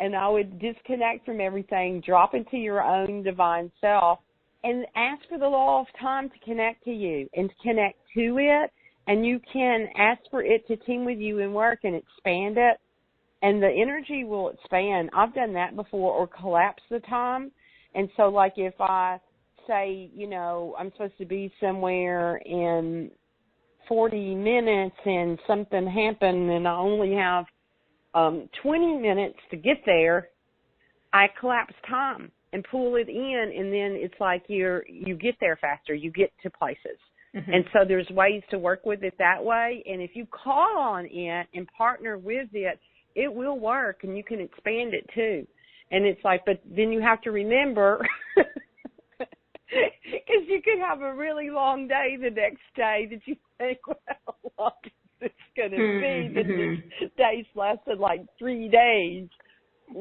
and I would disconnect from everything, drop into your own divine self, and ask for the law of time to connect to you and to connect to it. And you can ask for it to team with you and work and expand it. And the energy will expand. I've done that before, or collapse the time. And so, like, if I say, I'm supposed to be somewhere in 40 minutes and something happened and I only have 20 minutes to get there, I collapse time and pull it in, and then it's like you get there faster, you get to places. And so there's ways to work with it that way, and if you call on it and partner with it, it will work, and you can expand it too. And it's like, but then you have to remember Because you could have a really long day the next day that you think, well, how long is this going to be? That this day's lasted like 3 days.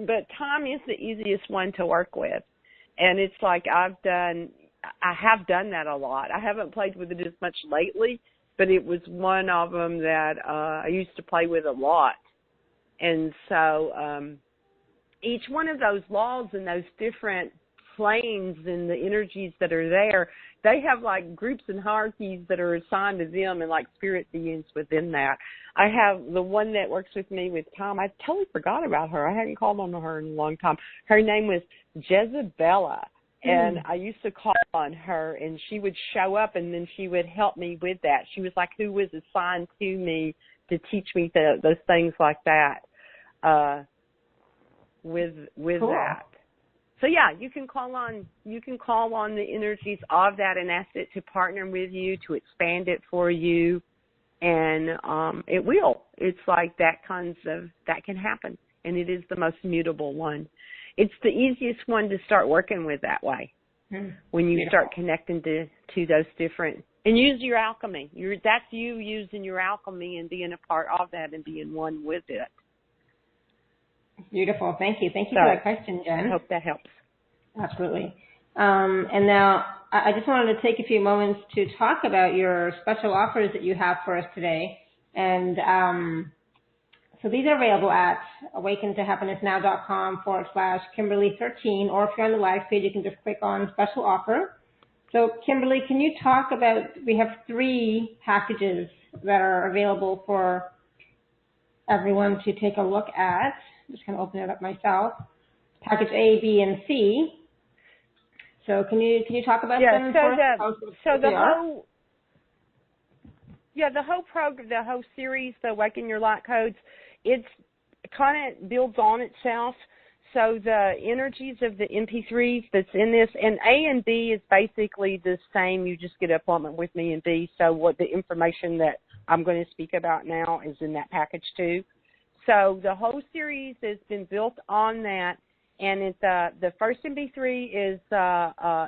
But time is the easiest one to work with. And it's like I have done that a lot. I haven't played with it as much lately, but it was one of them that I used to play with a lot. And so each one of those laws and those different planes and the energies that are there, they have like groups and hierarchies that are assigned to them and like spirit beings within that. I have the one that works with me with time. I totally forgot about her. I hadn't called on her in a long time. Her name was Jezebella, and I used to call on her, and she would show up, and then she would help me with that. She was like who was assigned to me to teach me those things like that with cool. that. So yeah, you can call on the energies of that and ask it to partner with you, to expand it for you, and it will. It's like that can happen, and it is the most mutable one. It's the easiest one to start working with that way. When you start connecting to those different, and use your alchemy. That's you using your alchemy and being a part of that and being one with it. Beautiful. Thank you. Thank you for that question, Jen. I hope that helps. Absolutely. And now I just wanted to take a few moments to talk about your special offers that you have for us today. And so these are available at awakentohappinessnow.com/Kimberly13, or if you're on the live page, you can just click on special offer. So Kimberly, can you talk about, we have 3 packages that are available for everyone to take a look at. I'm just going to open it up myself. Package A, B, and C. So can you talk about them? The whole program, the whole series, the Awaken Your Light Codes, it kind of builds on itself. So the energies of the MP3s that's in this, and A and B is basically the same. You just get an appointment with me in B. So what the information that I'm going to speak about now is in that package too. So the whole series has been built on that. And it's, the first MP3 is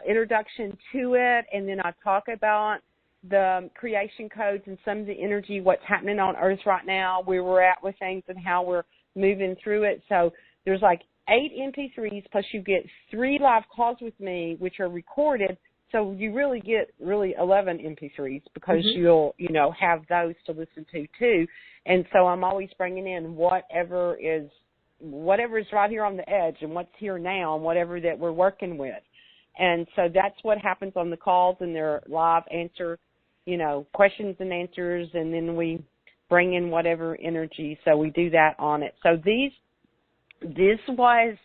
introduction to it, and then I talk about the creation codes and some of the energy, what's happening on Earth right now, where we're at with things and how we're moving through it. So there's like 8 MP3s, plus you get 3 live calls with me, which are recorded. So you really get 11 MP3s because you'll, have those to listen to too. And so I'm always bringing in whatever is right here on the edge and what's here now and whatever that we're working with. And so that's what happens on the calls, and they're live answer, questions and answers, and then we bring in whatever energy. So we do that on it. So this was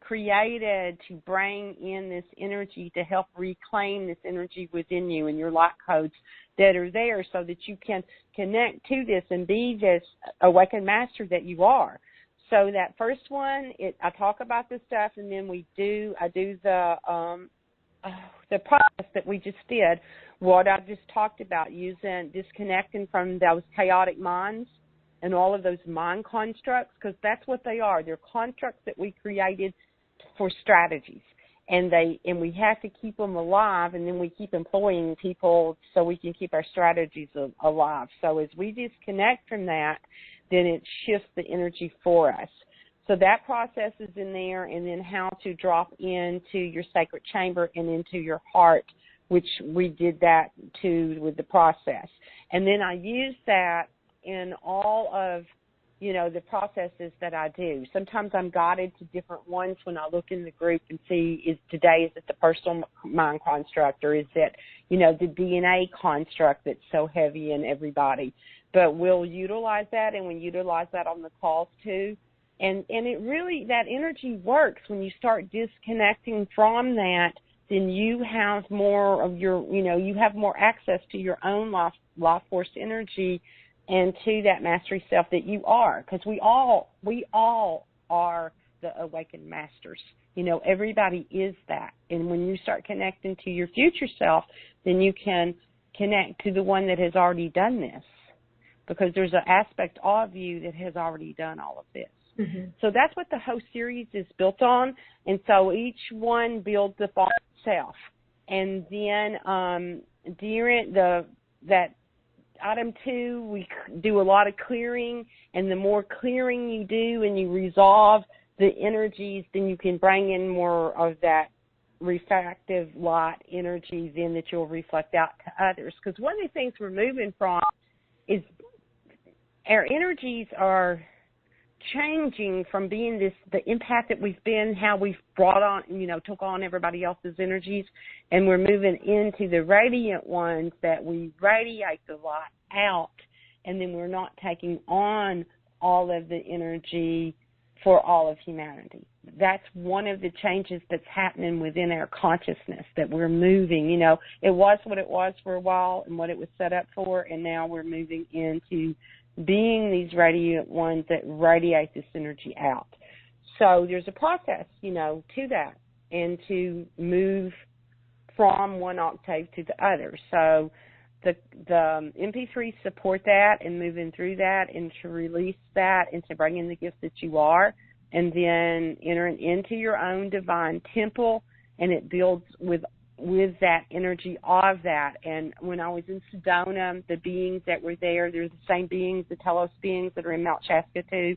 created to bring in this energy to help reclaim this energy within you and your light codes that are there so that you can connect to this and be this awakened master that you are. So that first one, I talk about this stuff, and then I do the process that we just did, what I just talked about, disconnecting from those chaotic minds and all of those mind constructs, because that's what they are. They're constructs that we created for strategies, and we have to keep them alive, and then we keep employing people so we can keep our strategies alive. So as we disconnect from that, then it shifts the energy for us. So that process is in there, and then how to drop into your sacred chamber and into your heart, which we did that too with the process. And then I use that in all of, the processes that I do. Sometimes I'm guided to different ones when I look in the group and see, is it the personal mind construct, or is it, the DNA construct that's so heavy in everybody? But we'll utilize that, and we utilize that on the calls too. And it really, that energy works when you start disconnecting from that. Then you have more of your, you have more access to your own life force energy and to that mastery self that you are, because we all are the awakened masters. Everybody is that. And when you start connecting to your future self, then you can connect to the one that has already done this, because there's an aspect of you that has already done all of this. So that's what the whole series is built on. And so each one builds upon itself. And then during that item 2, we do a lot of clearing, and the more clearing you do and you resolve the energies, then you can bring in more of that refractive light energy then that you'll reflect out to others. Because one of the things we're moving from is our energies are changing from being the empath that we've been, how we've brought on, took on everybody else's energies, and we're moving into the radiant ones that we radiate the light out, and then we're not taking on all of the energy for all of humanity. That's one of the changes that's happening within our consciousness, that we're moving. It was what it was for a while and what it was set up for, and now we're moving into being these radiant ones that radiate this energy out. So there's a process, to that, and to move from one octave to the other. So the MP3s support that and moving through that and to release that and to bring in the gifts that you are, and then entering into your own divine temple, and it builds with that energy of that. And when I was in Sedona, the beings that were there, they're the same beings, the Telos beings that are in Mount Shasta too.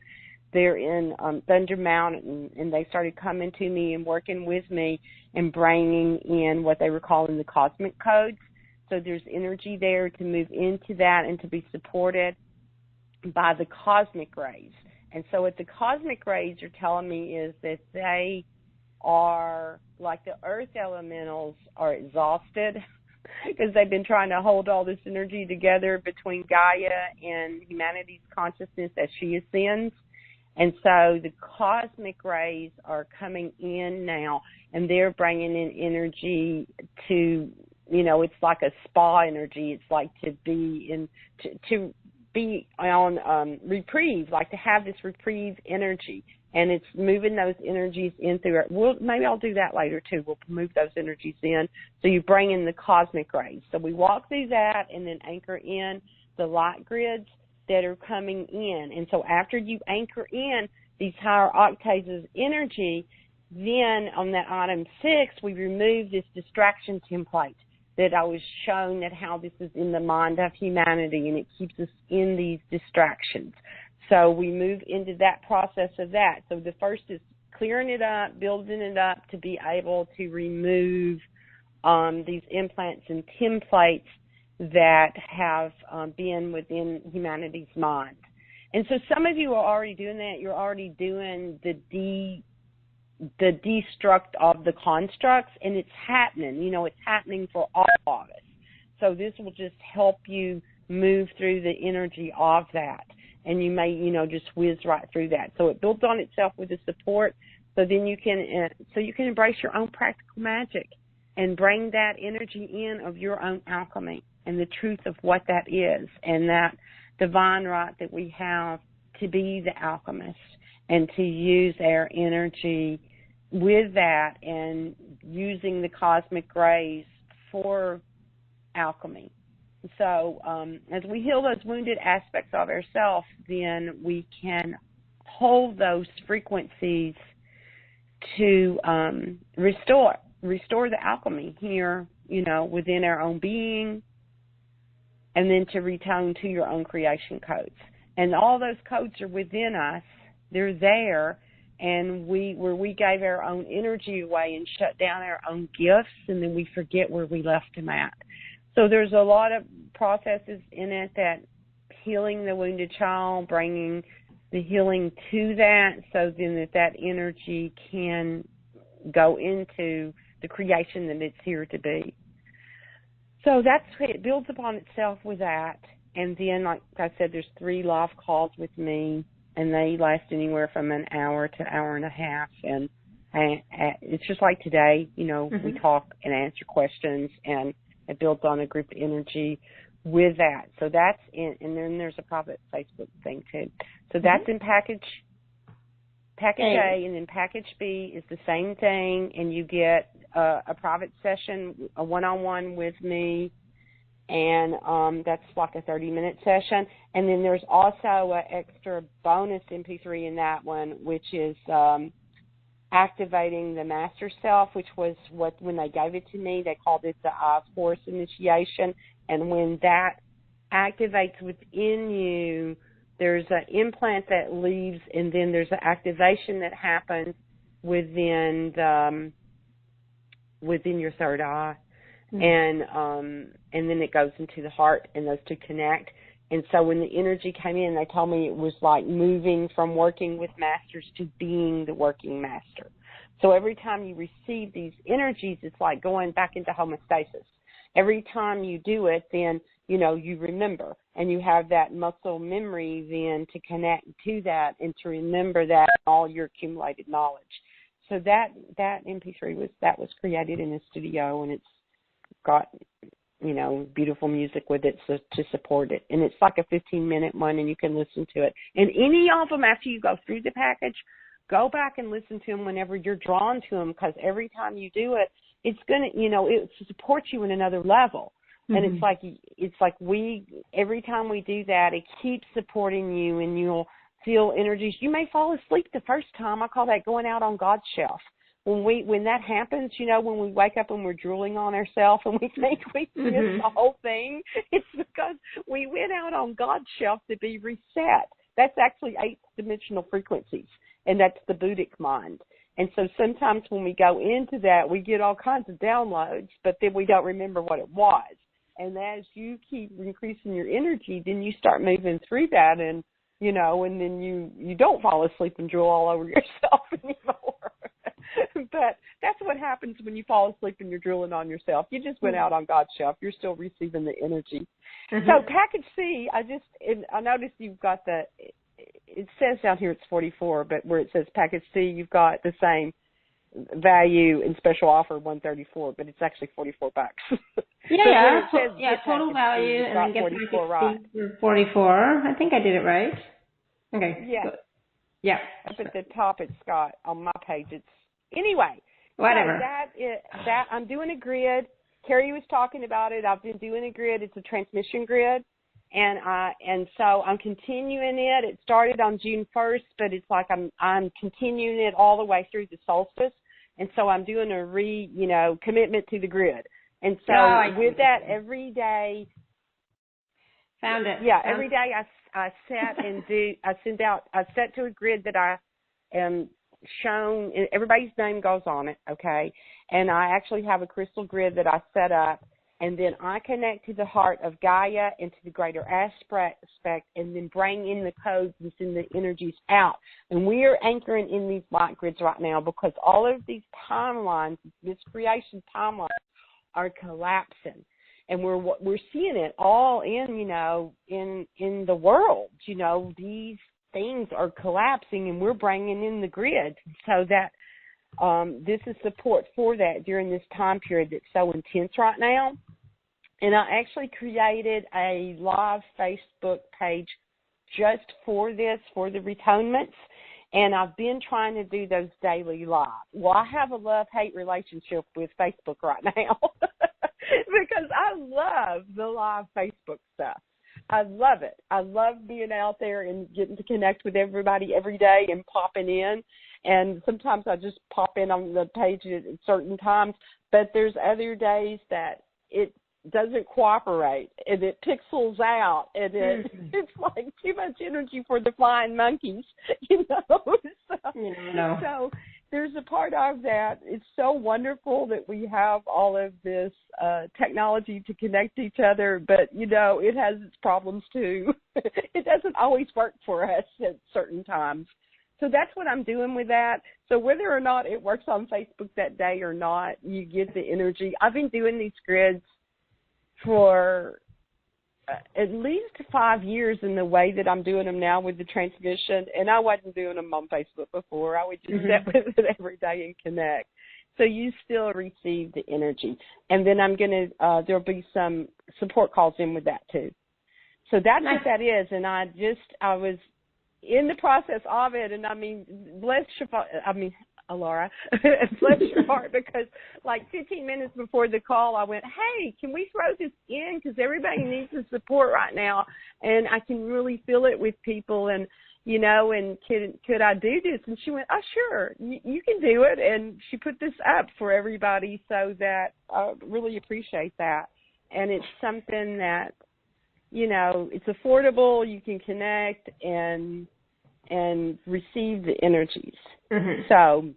They're in Thunder Mountain, and they started coming to me and working with me and bringing in what they were calling the cosmic codes. So there's energy there to move into that and to be supported by the cosmic rays. And so what the cosmic rays are telling me is that they are, like the earth elementals, are exhausted because they've been trying to hold all this energy together between Gaia and humanity's consciousness as she ascends. And so the cosmic rays are coming in now, and they're bringing in energy to, it's like a spa energy. It's like to be to be on reprieve, like to have this reprieve energy. And it's moving those energies in through it. Maybe I'll do that later, too. We'll move those energies in. So you bring in the cosmic rays. So we walk through that and then anchor in the light grids that are coming in. And so after you anchor in these higher octaves of energy, then on that item 6, we remove this distraction template that I was shown, that how this is in the mind of humanity, and it keeps us in these distractions. So we move into that process of that. So the first is clearing it up, building it up to be able to remove these implants and templates that have been within humanity's mind. And so some of you are already doing that. You're already doing the destruct of the constructs, and it's happening. It's happening for all of us. So this will just help you move through the energy of that. And you may, just whiz right through that. So it builds on itself with the support. So then you can embrace your own practical magic and bring that energy in of your own alchemy and the truth of what that is, and that divine right that we have to be the alchemist and to use our energy with that and using the cosmic rays for alchemy. So as we heal those wounded aspects of ourselves, then we can hold those frequencies to restore the alchemy here, within our own being, and then to return to your own creation codes. And all those codes are within us. They're there. And where we gave our own energy away and shut down our own gifts, and then we forget where we left them at. So there's a lot of processes in it, that healing the wounded child, bringing the healing to that, so then that energy can go into the creation that it's here to be. So it builds upon itself with that. And then, like I said, there's 3 live calls with me, and they last anywhere from an hour to hour and a half. And it's just like today, we talk and answer questions, and it builds on a group energy with that. So that's in, and then there's a private Facebook thing too. So that's in package A, and then package B is the same thing, and you get a private session, a one-on-one with me, and that's like a 30-minute session. And then there's also an extra bonus MP3 in that one, which is activating the master self, which was what, when they gave it to me, they called it the I-Force initiation. And when that activates within you, there's an implant that leaves, and then there's an activation that happens within your third eye. Mm-hmm. And then it goes into the heart, and those two connect. And so when the energy came in, they told me it was like moving from working with masters to being the working master. So every time you receive these energies, it's like going back into homeostasis. Every time you do it, then, you know, you remember, and you have that muscle memory then to connect to that and to remember that, all your accumulated knowledge. So that MP3 was created in a studio, and it's got, you know, beautiful music with it to support it. And it's like a 15-minute one, and you can listen to it. And any of them, after you go through the package, go back and listen to them whenever you're drawn to them, because every time you do it, it's going to, you know, it supports you in another level. Mm-hmm. And it's like every time we do that, it keeps supporting you, and you'll feel energies. You may fall asleep the first time. I call that going out on God's shelf. When that happens, you know, when we wake up and we're drooling on ourselves and we think we missed the whole thing, it's because we went out on God's shelf to be reset. That's actually 8-dimensional frequencies, and that's the Buddhic mind. And so sometimes when we go into that, we get all kinds of downloads, but then we don't remember what it was. And as you keep increasing your energy, then you start moving through that, and, you know, and then you don't fall asleep and drool all over yourself anymore. But that's what happens when you fall asleep and you're drooling on yourself. You just went out on God's shelf. You're still receiving the energy. Mm-hmm. So package C, I noticed you've got it says down here it's 44, but where it says package C, you've got the same value in special offer, 134, but it's actually $44. Total value, and then get package C for 44. I think I did it right. Okay. Yeah. Good. Yeah. Up at the top, it's got, on my page, it's, anyway. Whatever. So I'm doing a grid. Carrie was talking about it. I've been doing a grid. It's a transmission grid. And so I'm continuing it. It started on June 1st, but it's like I'm continuing it all the way through the solstice. And so I'm doing a commitment to the grid. And so with that, every day. Found it. Yeah, every day I set to a grid that I am shown, and everybody's name goes on it, okay? And I actually have a crystal grid that I set up, and then I connect to the heart of Gaia and to the greater aspect, and then bring in the codes and send the energies out. And we are anchoring in these light grids right now because all of these timelines, this creation timeline, are collapsing. And we're seeing it all in the world. You know, these things are collapsing, and we're bringing in the grid. So that this is support for that during this time period that's so intense right now. And I actually created a live Facebook page just for this, for the Retonements. And I've been trying to do those daily live. Well, I have a love-hate relationship with Facebook right now because I love the live Facebook stuff. I love it. I love being out there and getting to connect with everybody every day and popping in. And sometimes I just pop in on the page at certain times, but there's other days that it doesn't cooperate and it pixels out, and it's like too much energy for the flying monkeys, So there's a part of that. It's so wonderful that we have all of this technology to connect each other, but, it has its problems too. It doesn't always work for us at certain times. So that's what I'm doing with that. So whether or not it works on Facebook that day or not, you get the energy. I've been doing these grids for at least 5 years in the way that I'm doing them now with the transmission, and I wasn't doing them on Facebook before. I would just sit with it every day and connect. So you still receive the energy. And then I'm going to, there'll be some support calls in with that too. So that's what that is. And I was in the process of it, and Alara, bless your heart, because like 15 minutes before the call, I went, hey, can we throw this in? Because everybody needs the support right now, and I can really feel it with people. And, and could I do this? And she went, oh, sure, you can do it. And she put this up for everybody, so that I really appreciate that. And it's something that, it's affordable. You can connect and receive the energies. Mm-hmm. So,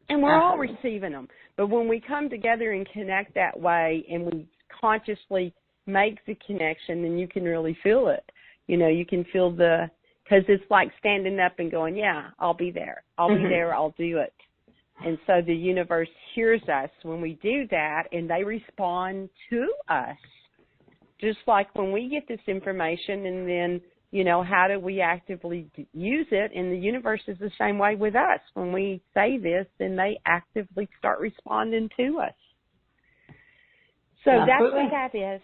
and we're all receiving them. But when we come together and connect that way, and we consciously make the connection, then you can really feel it. You can feel because it's like standing up and going, yeah, I'll be there. I'll be there. I'll do it. And so the universe hears us when we do that, and they respond to us. Just like when we get this information, and then, how do we actively use it? And the universe is the same way with us. When we say this, then they actively start responding to us. So that's what that is.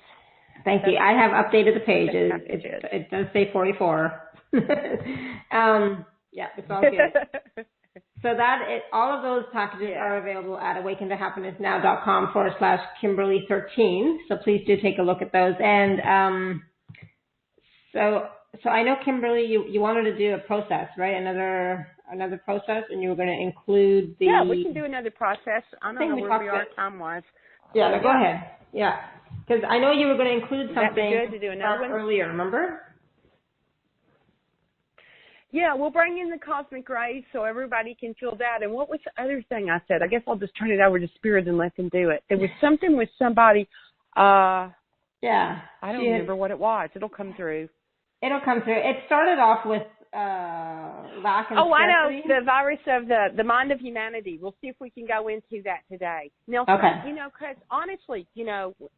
Thank you. I have updated the pages. It does say 44. Yeah, it's all good. So all of those packages are available at awakentohappinessnow.com/Kimberly13. So please do take a look at those. And so I know, Kimberly, you wanted to do a process, right? Another process, and you were going to include the... Yeah, we can do another process. I don't know where we are time-wise. Yeah, go ahead. Yeah, because I know you were going to include something good to do another one earlier, remember? Yeah, we'll bring in the cosmic rays so everybody can feel that. And what was the other thing I said? I guess I'll just turn it over to Spirit and let them do it. There was something with somebody. I don't remember what it was. It'll come through. It started off with lack and I know, the virus of the mind of humanity. We'll see if we can go into that today. Nelson, because honestly,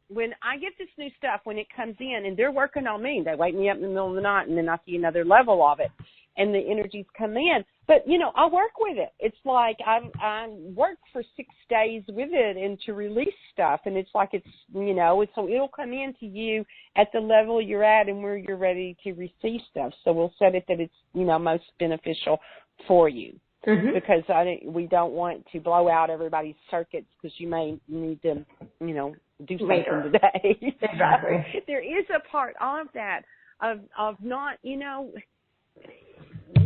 when I get this new stuff, when it comes in, and they're working on me, they wake me up in the middle of the night, and then I see another level of it, and the energies come in. But, I work with it. It's like I work for 6 days with it and to release stuff, and it's like so it'll come into you at the level you're at and where you're ready to receive stuff. So we'll set it that it's, most beneficial for you. Mm-hmm. Because we don't want to blow out everybody's circuits, because you may need to, do something today. Exactly. There is a part of that, of not,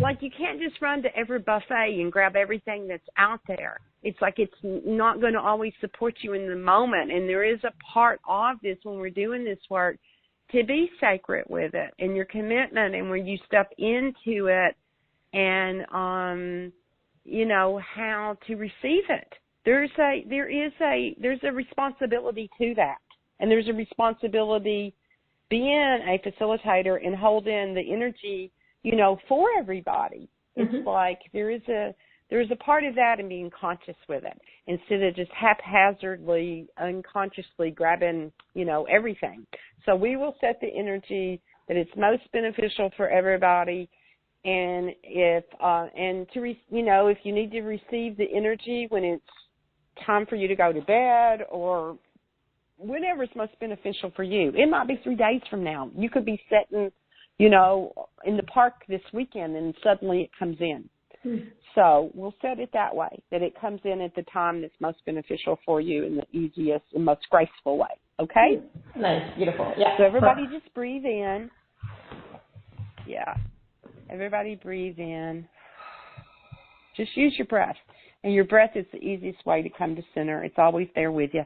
like you can't just run to every buffet and grab everything that's out there. It's like it's not going to always support you in the moment. And there is a part of this when we're doing this work to be sacred with it and your commitment, and where you step into it and, how to receive it. There's a responsibility to that. And there's a responsibility being a facilitator and holding the energy, for everybody. Mm-hmm. It's like there is a part of that in being conscious with it, instead of just haphazardly, unconsciously grabbing, everything. So we will set the energy that it's most beneficial for everybody. And if you need to receive the energy when it's time for you to go to bed, or whenever's most beneficial for you. It might be 3 days from now. You could be sitting, in the park this weekend, and suddenly it comes in. Mm-hmm. So we'll set it that way, that it comes in at the time that's most beneficial for you in the easiest and most graceful way. Okay? Nice. Beautiful. Yeah. So everybody just breathe in. Yeah. Everybody breathe in. Just use your breath. And your breath is the easiest way to come to center. It's always there with you.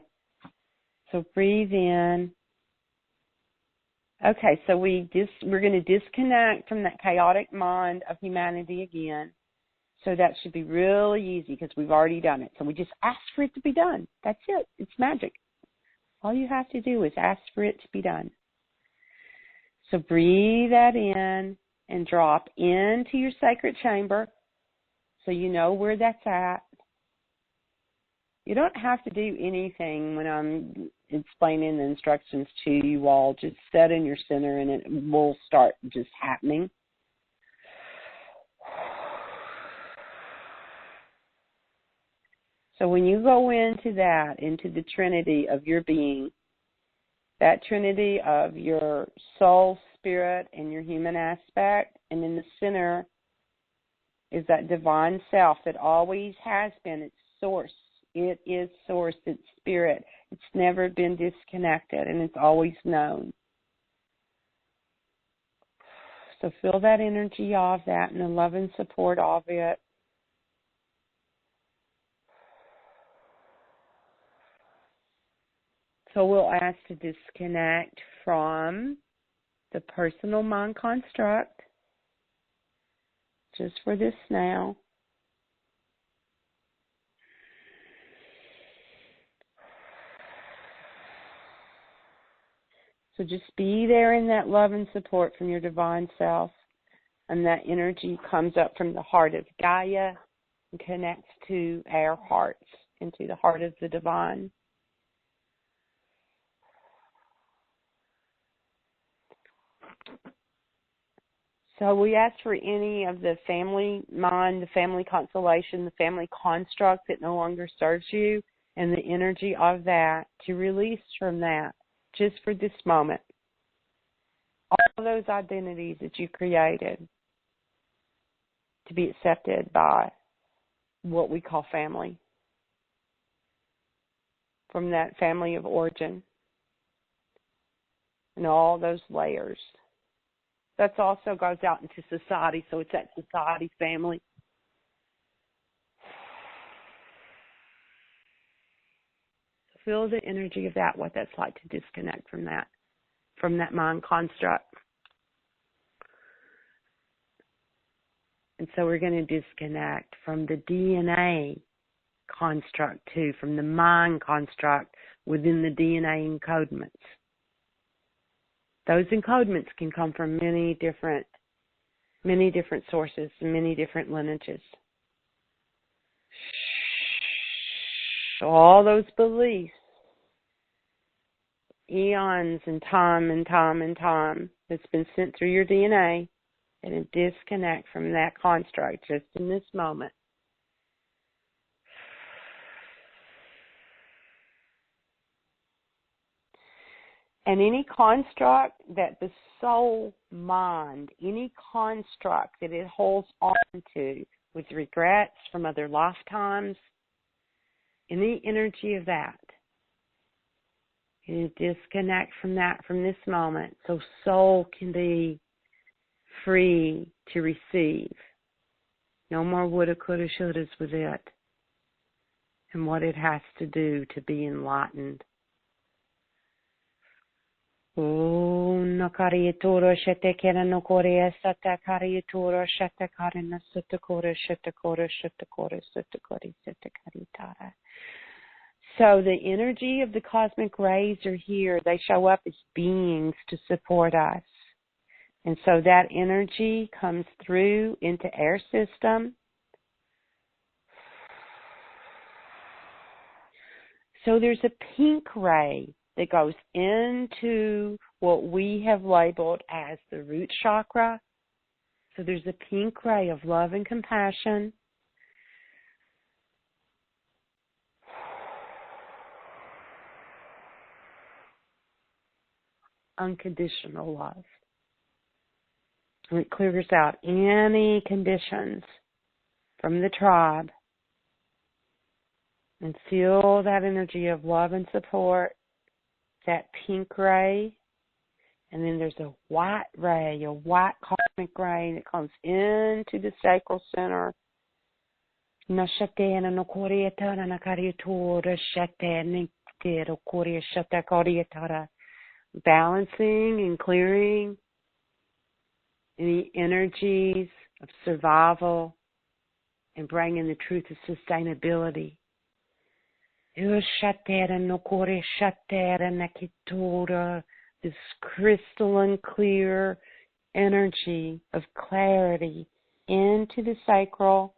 So breathe in. Okay, so we're going to disconnect from that chaotic mind of humanity again. So that should be really easy, because we've already done it. So we just ask for it to be done. That's it. It's magic. All you have to do is ask for it to be done. So breathe that in and drop into your sacred chamber, so you know where that's at. You don't have to do anything when I'm explaining the instructions to you all. Just set in your center, and it will start just happening. So when you go into the Trinity of your being, that Trinity of your soul, spirit, and your human aspect, and in the center is that divine self that always has been. It's source. It is source. It's spirit. It's never been disconnected, and it's always known. So feel that energy of that and the love and support of it. So we'll ask to disconnect from the personal mind construct, just for this now. So just be there in that love and support from your divine self. And that energy comes up from the heart of Gaia and connects to our hearts, into the heart of the divine. So we ask for any of the family mind, the family constellation, the family construct that no longer serves you, and the energy of that to release from that just for this moment. All those identities that you created to be accepted by what we call family, from that family of origin and all those layers. That also goes out into society, so it's that society family. So feel the energy of that, what that's like to disconnect from that mind construct. And so we're going to disconnect from the DNA construct too, from the mind construct within the DNA encodements. Those encodements can come from many different sources, many different lineages. All those beliefs, eons and time that's been sent through your DNA, and disconnect from that construct just in this moment. And any construct that the soul mind, any construct that it holds on to with regrets from other lifetimes, any energy of that, you disconnect from that from this moment so soul can be free to receive. No more woulda, coulda, shouldas with it and what it has to do to be enlightened. Oh, nakariyatura shete kera nokoria sata kariyatura shete karina sutakora shetakora shetakora sutakori setakaritara. So the energy of the cosmic rays are here. They show up as beings to support us. And so that energy comes through into our system. So there's a pink ray that goes into what we have labeled as the root chakra. So there's a pink ray of love and compassion. Unconditional love. And it clears out any conditions from the tribe. And feel that energy of love and support, that pink ray. And then there's a white ray, a white cosmic ray that comes into the sacral center. Balancing and clearing any energies of survival and bringing the truth of sustainability. This crystalline clear energy of clarity into the sacral,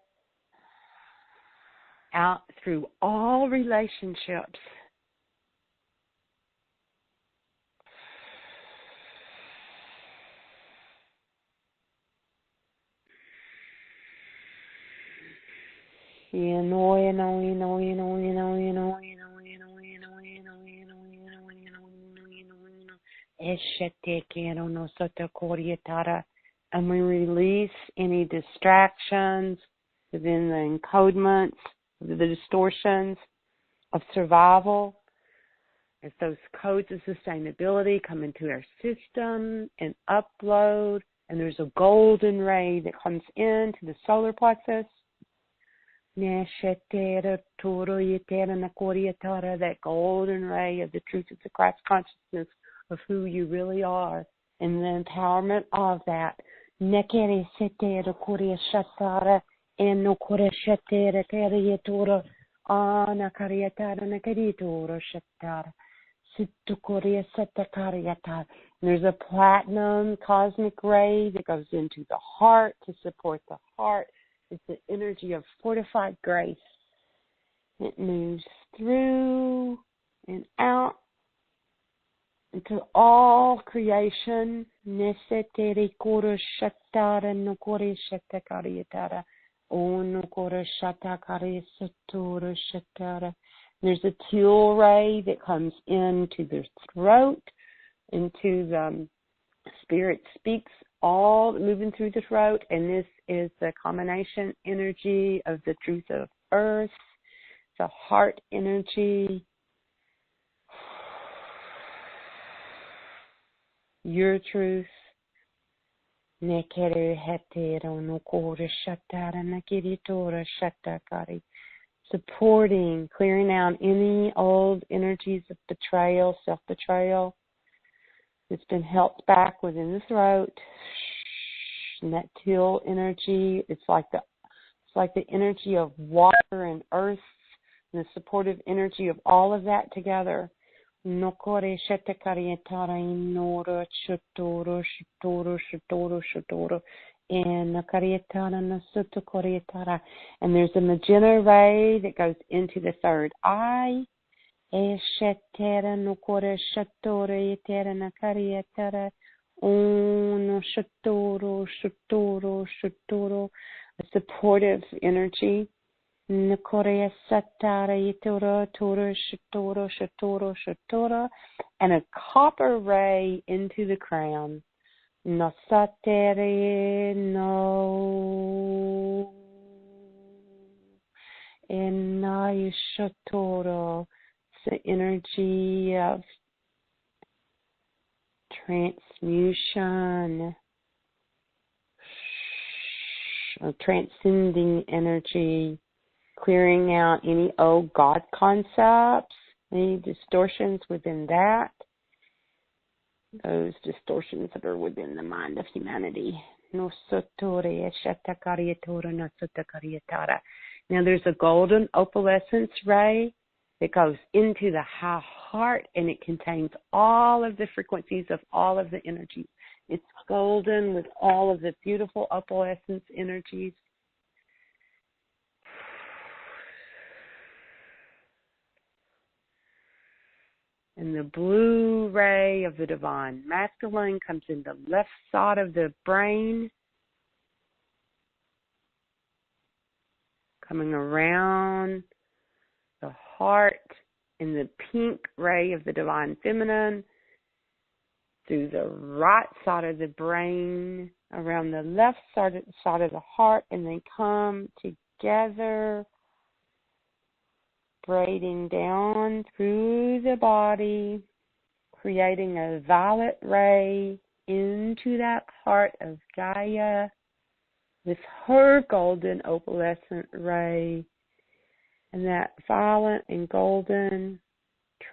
out through all relationships. And we release any distractions within the encodements, the distortions of survival, as those codes of sustainability come into our system and upload and there's a golden ray that comes into the solar plexus. That golden ray of the truth of the Christ consciousness of who you really are, and the empowerment of that. There's a platinum cosmic ray that goes into the heart to support the heart. It's the energy of fortified grace. It moves through and out into all creation. There's a teal ray that comes into the throat, into the spirit speaks, all moving through the throat, and this is the combination energy of the truth of earth, the heart energy, your truth. Supporting, clearing out any old energies of betrayal, self-betrayal. It's been held back within the throat. And that teal energy, it's like the energy of water and earth, and the supportive energy of all of that together. And there's a magenta ray that goes into the third eye. A supportive energy. And a copper ray into the crown. No. And it's the energy of transmutation, transcending energy, clearing out any old God concepts, any distortions within that, those distortions that are within the mind of humanity. Now there's a golden opalescence ray that goes into the high heart, and it contains all of the frequencies of all of the energies. It's golden with all of the beautiful opalescence energies. And the blue ray of the divine masculine comes in the left side of the brain, coming around the heart, and the pink ray of the divine feminine through the right side of the brain, around the left side of the heart, and they come together, braiding down through the body, creating a violet ray into that heart of Gaia with her golden opalescent ray. And that violet and golden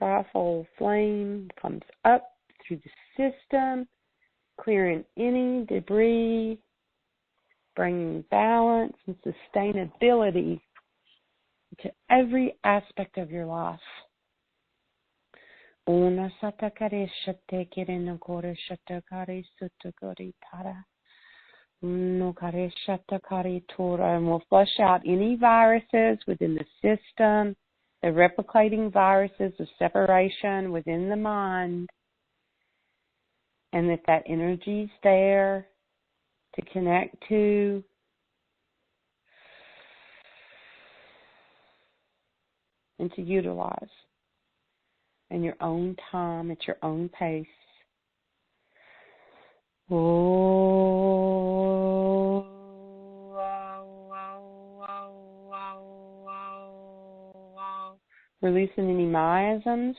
trifold flame comes up through the system, clearing any debris, bringing balance and sustainability to every aspect of your life. And we'll flush out any viruses within the system, the replicating viruses of separation within the mind, and that energy's there to connect to. And to utilize in your own time, at your own pace. Releasing any miasms.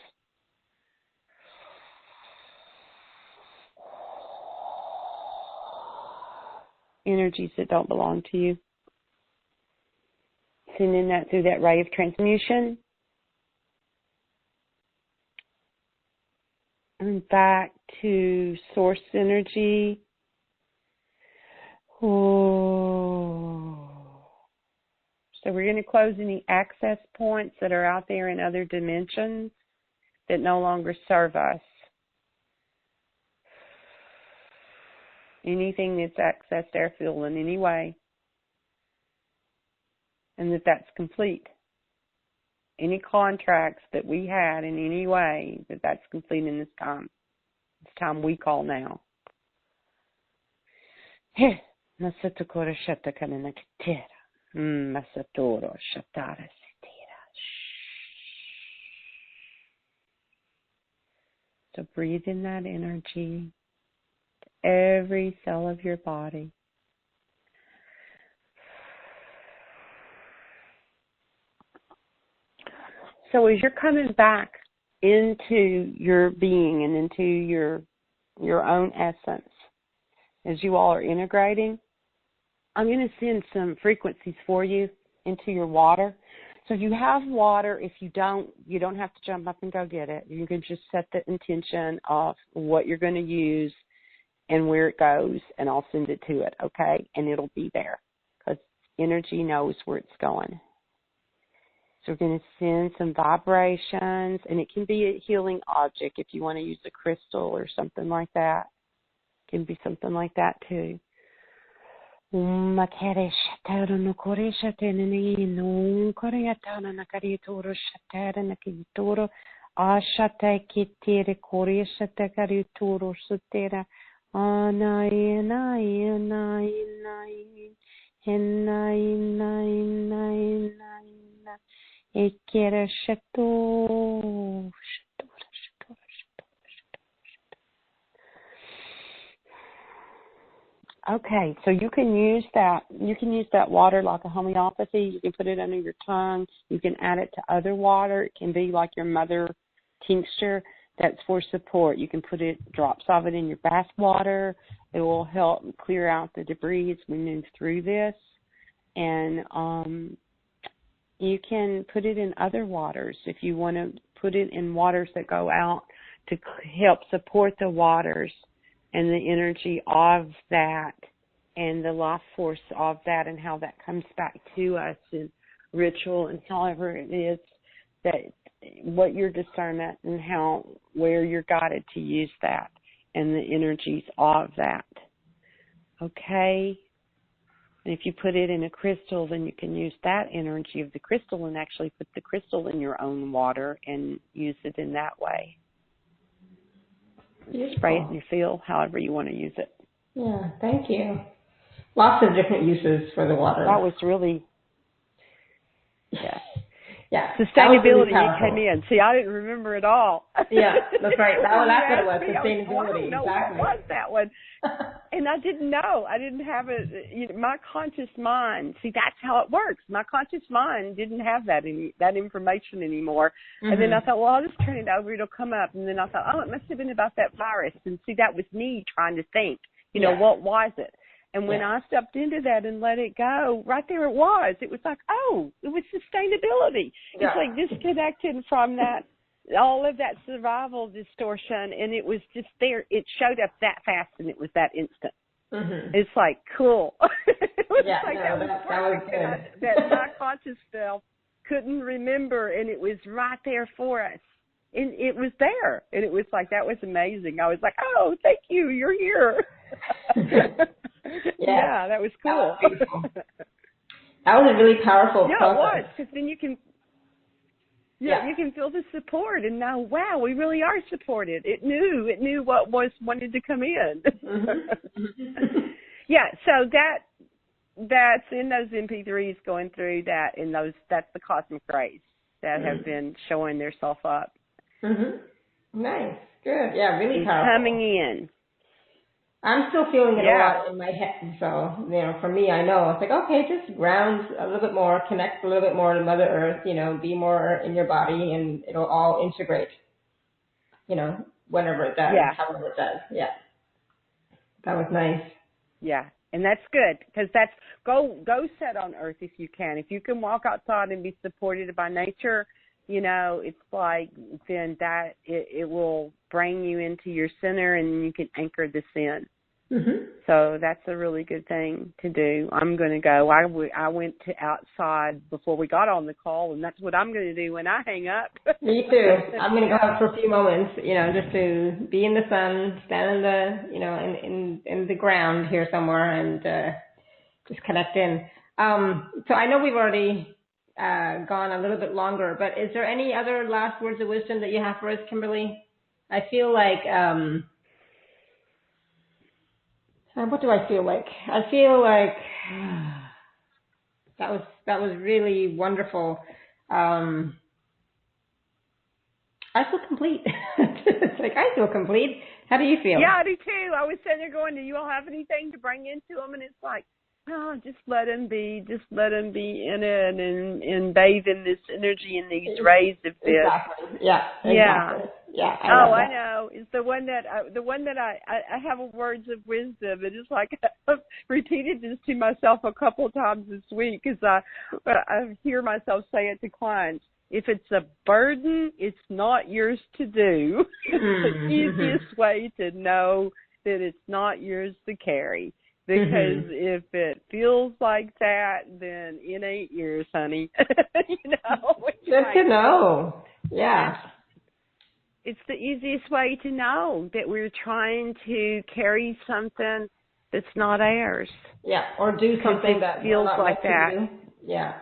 energies that don't belong to you. Sending that through that ray of transmutation. And back to source energy. Oh. So we're going to close any access points that are out there in other dimensions that no longer serve us. Anything that's accessed air field in any way. And that's complete. Any contracts that we had in any way, that's complete in this time. It's time we call now. Masatokora shatakanana kitera. Masatoro shatara sitera. So breathe in that energy to every cell of your body. So as you're coming back into your being and into your own essence, as you all are integrating, I'm going to send some frequencies for you into your water. So if you have water, if you don't have to jump up and go get it. You can just set the intention of what you're going to use and where it goes, and I'll send it to it, okay? And it'll be there because energy knows where it's going. So we're going to send some vibrations, and it can be a healing object if you want to use a crystal or something like that. It can be something like that too. Okay, so you can use that. You can use that water like a homeopathy. You can put it under your tongue. You can add it to other water. It can be like your mother tincture. That's for support. You can put drops of it in your bath water. It will help clear out the debris as we move through this. And you can put it in other waters if you want to put it in waters that go out to help support the waters and the energy of that and the life force of that and how that comes back to us in ritual and however it is that what your discernment and where you're guided to use that and the energies of that. Okay? And if you put it in a crystal, then you can use that energy of the crystal and actually put the crystal in your own water and use it in that way. Beautiful. Spray it in your field, however you want to use it. Yeah, thank you. Lots of different uses for the water. That was really, yeah. Yeah. Sustainability came in. See, I didn't remember it all. Yeah, that's right. That's what it was, sustainability. I don't know exactly. what was that one. And I didn't know. I didn't have it. My conscious mind, see, that's how it works. My conscious mind didn't have that information anymore. Mm-hmm. And then I thought, well, I'll just turn it over. It'll come up. And then I thought, oh, it must have been about that virus. And see, that was me trying to think, what was it? And when I stepped into that and let it go, right there it was. It was like, oh, it was sustainability. Yeah. It's like disconnected from that, all of that survival distortion, and it was just there. It showed up that fast, and it was that instant. Mm-hmm. It's like, cool. It was that was good. That my conscious self couldn't remember, and it was right there for us. And it was there, and it was like, that was amazing. I was like, oh, thank you, you're here. Yeah, that was cool. That was a really powerful process. Yeah, it was, because then you can you can feel the support and know, wow, we really are supported. It knew what wanted to come in. Mm-hmm. Yeah, so that's in those MP3s going through that, and that's the cosmic rays that have been showing their self up. Mm-hmm. Nice, good, yeah, really powerful. Coming in. I'm still feeling it a lot in my head. So, for me, I know. It's like, okay, just ground a little bit more, connect a little bit more to Mother Earth, be more in your body, and it'll all integrate, whenever it does, however it does. Yeah. That was nice. Yeah. And that's good, because that's go set on earth if you can. If you can walk outside and be supported by nature, it's like then that it will bring you into your center, and you can anchor this in. Mm-hmm. So that's a really good thing to do. I'm going to go. I went to outside before we got on the call, and that's what I'm going to do when I hang up. Me too. I'm going to go out for a few moments, just to be in the sun, stand in the, in the ground here somewhere, and just connect in. So I know we've already gone a little bit longer, but is there any other last words of wisdom that you have for us, Kimberly? I feel like, what do I feel like? I feel like that was really wonderful. I feel complete. It's like, I feel complete. How do you feel? Yeah, I do too. I was sitting there going, do you all have anything to bring into them? And it's like, just let them be. Just let them be in it and bathe in this energy and these rays of this. Exactly. Yeah. Exactly. Yeah. I know. It's the one that I have words of wisdom. And it's like I've repeated this to myself a couple of times this week, because I hear myself say it to clients. If it's a burden, it's not yours to do. It's the easiest way to know that it's not yours to carry. Because if it feels like that, then it ain't yours, honey. Good to know. Yeah. It's the easiest way to know that we're trying to carry something that's not ours. Yeah, or do something that feels like that. Do. Yeah.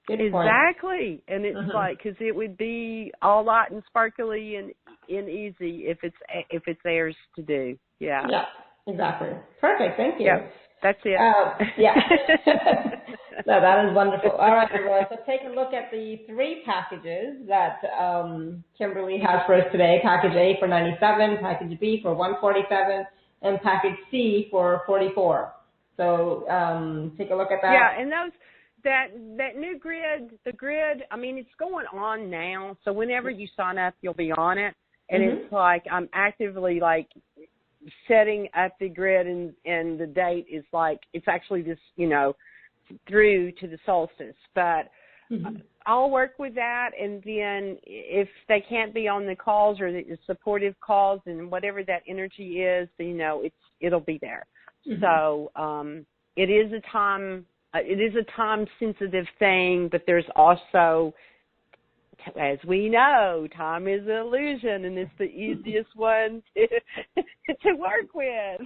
Good exactly. Point. And it's like, because it would be all light and sparkly and easy if it's theirs to do. Yeah. Yeah. Exactly. Perfect. Thank you. Yeah, that's it. Yeah. No, that is wonderful. All right, everyone. So take a look at the 3 packages that Kimberly has for us today. Package A for 97, Package B for 147, and Package C for 44. So take a look at that. Yeah, and that new grid, the grid, I mean, it's going on now. So whenever you sign up, you'll be on it. And it's like I'm actively setting up the grid, and the date is it's actually this, through to the solstice. But I'll work with that, and then if they can't be on the calls or the supportive calls and whatever that energy is, it'll be there. So it is a time sensitive thing, but there's also, as we know, time is an illusion, and it's the easiest one to work with.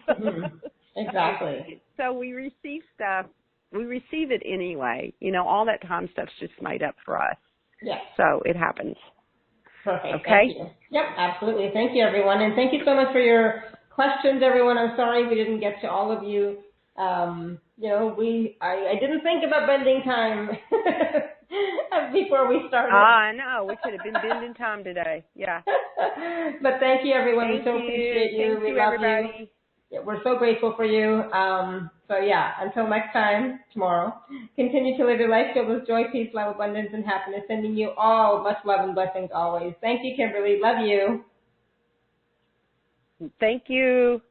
Exactly. So we receive stuff. We receive it anyway. All that time stuff's just made up for us. Yeah. So it happens. Perfect. Okay. Thank you. Yep, absolutely. Thank you, everyone. And thank you so much for your questions, everyone. I'm sorry we didn't get to all of you. I didn't think about bending time before we started. I know. We could have been bending time today. Yeah. But thank you, everyone. Thank we so appreciate you. Thank we you, love everybody. you. Yeah, we're so grateful for you. Until next time, tomorrow, continue to live your life filled with joy, peace, love, abundance, and happiness. Sending you all much love and blessings always. Thank you, Kimberly. Love you. Thank you.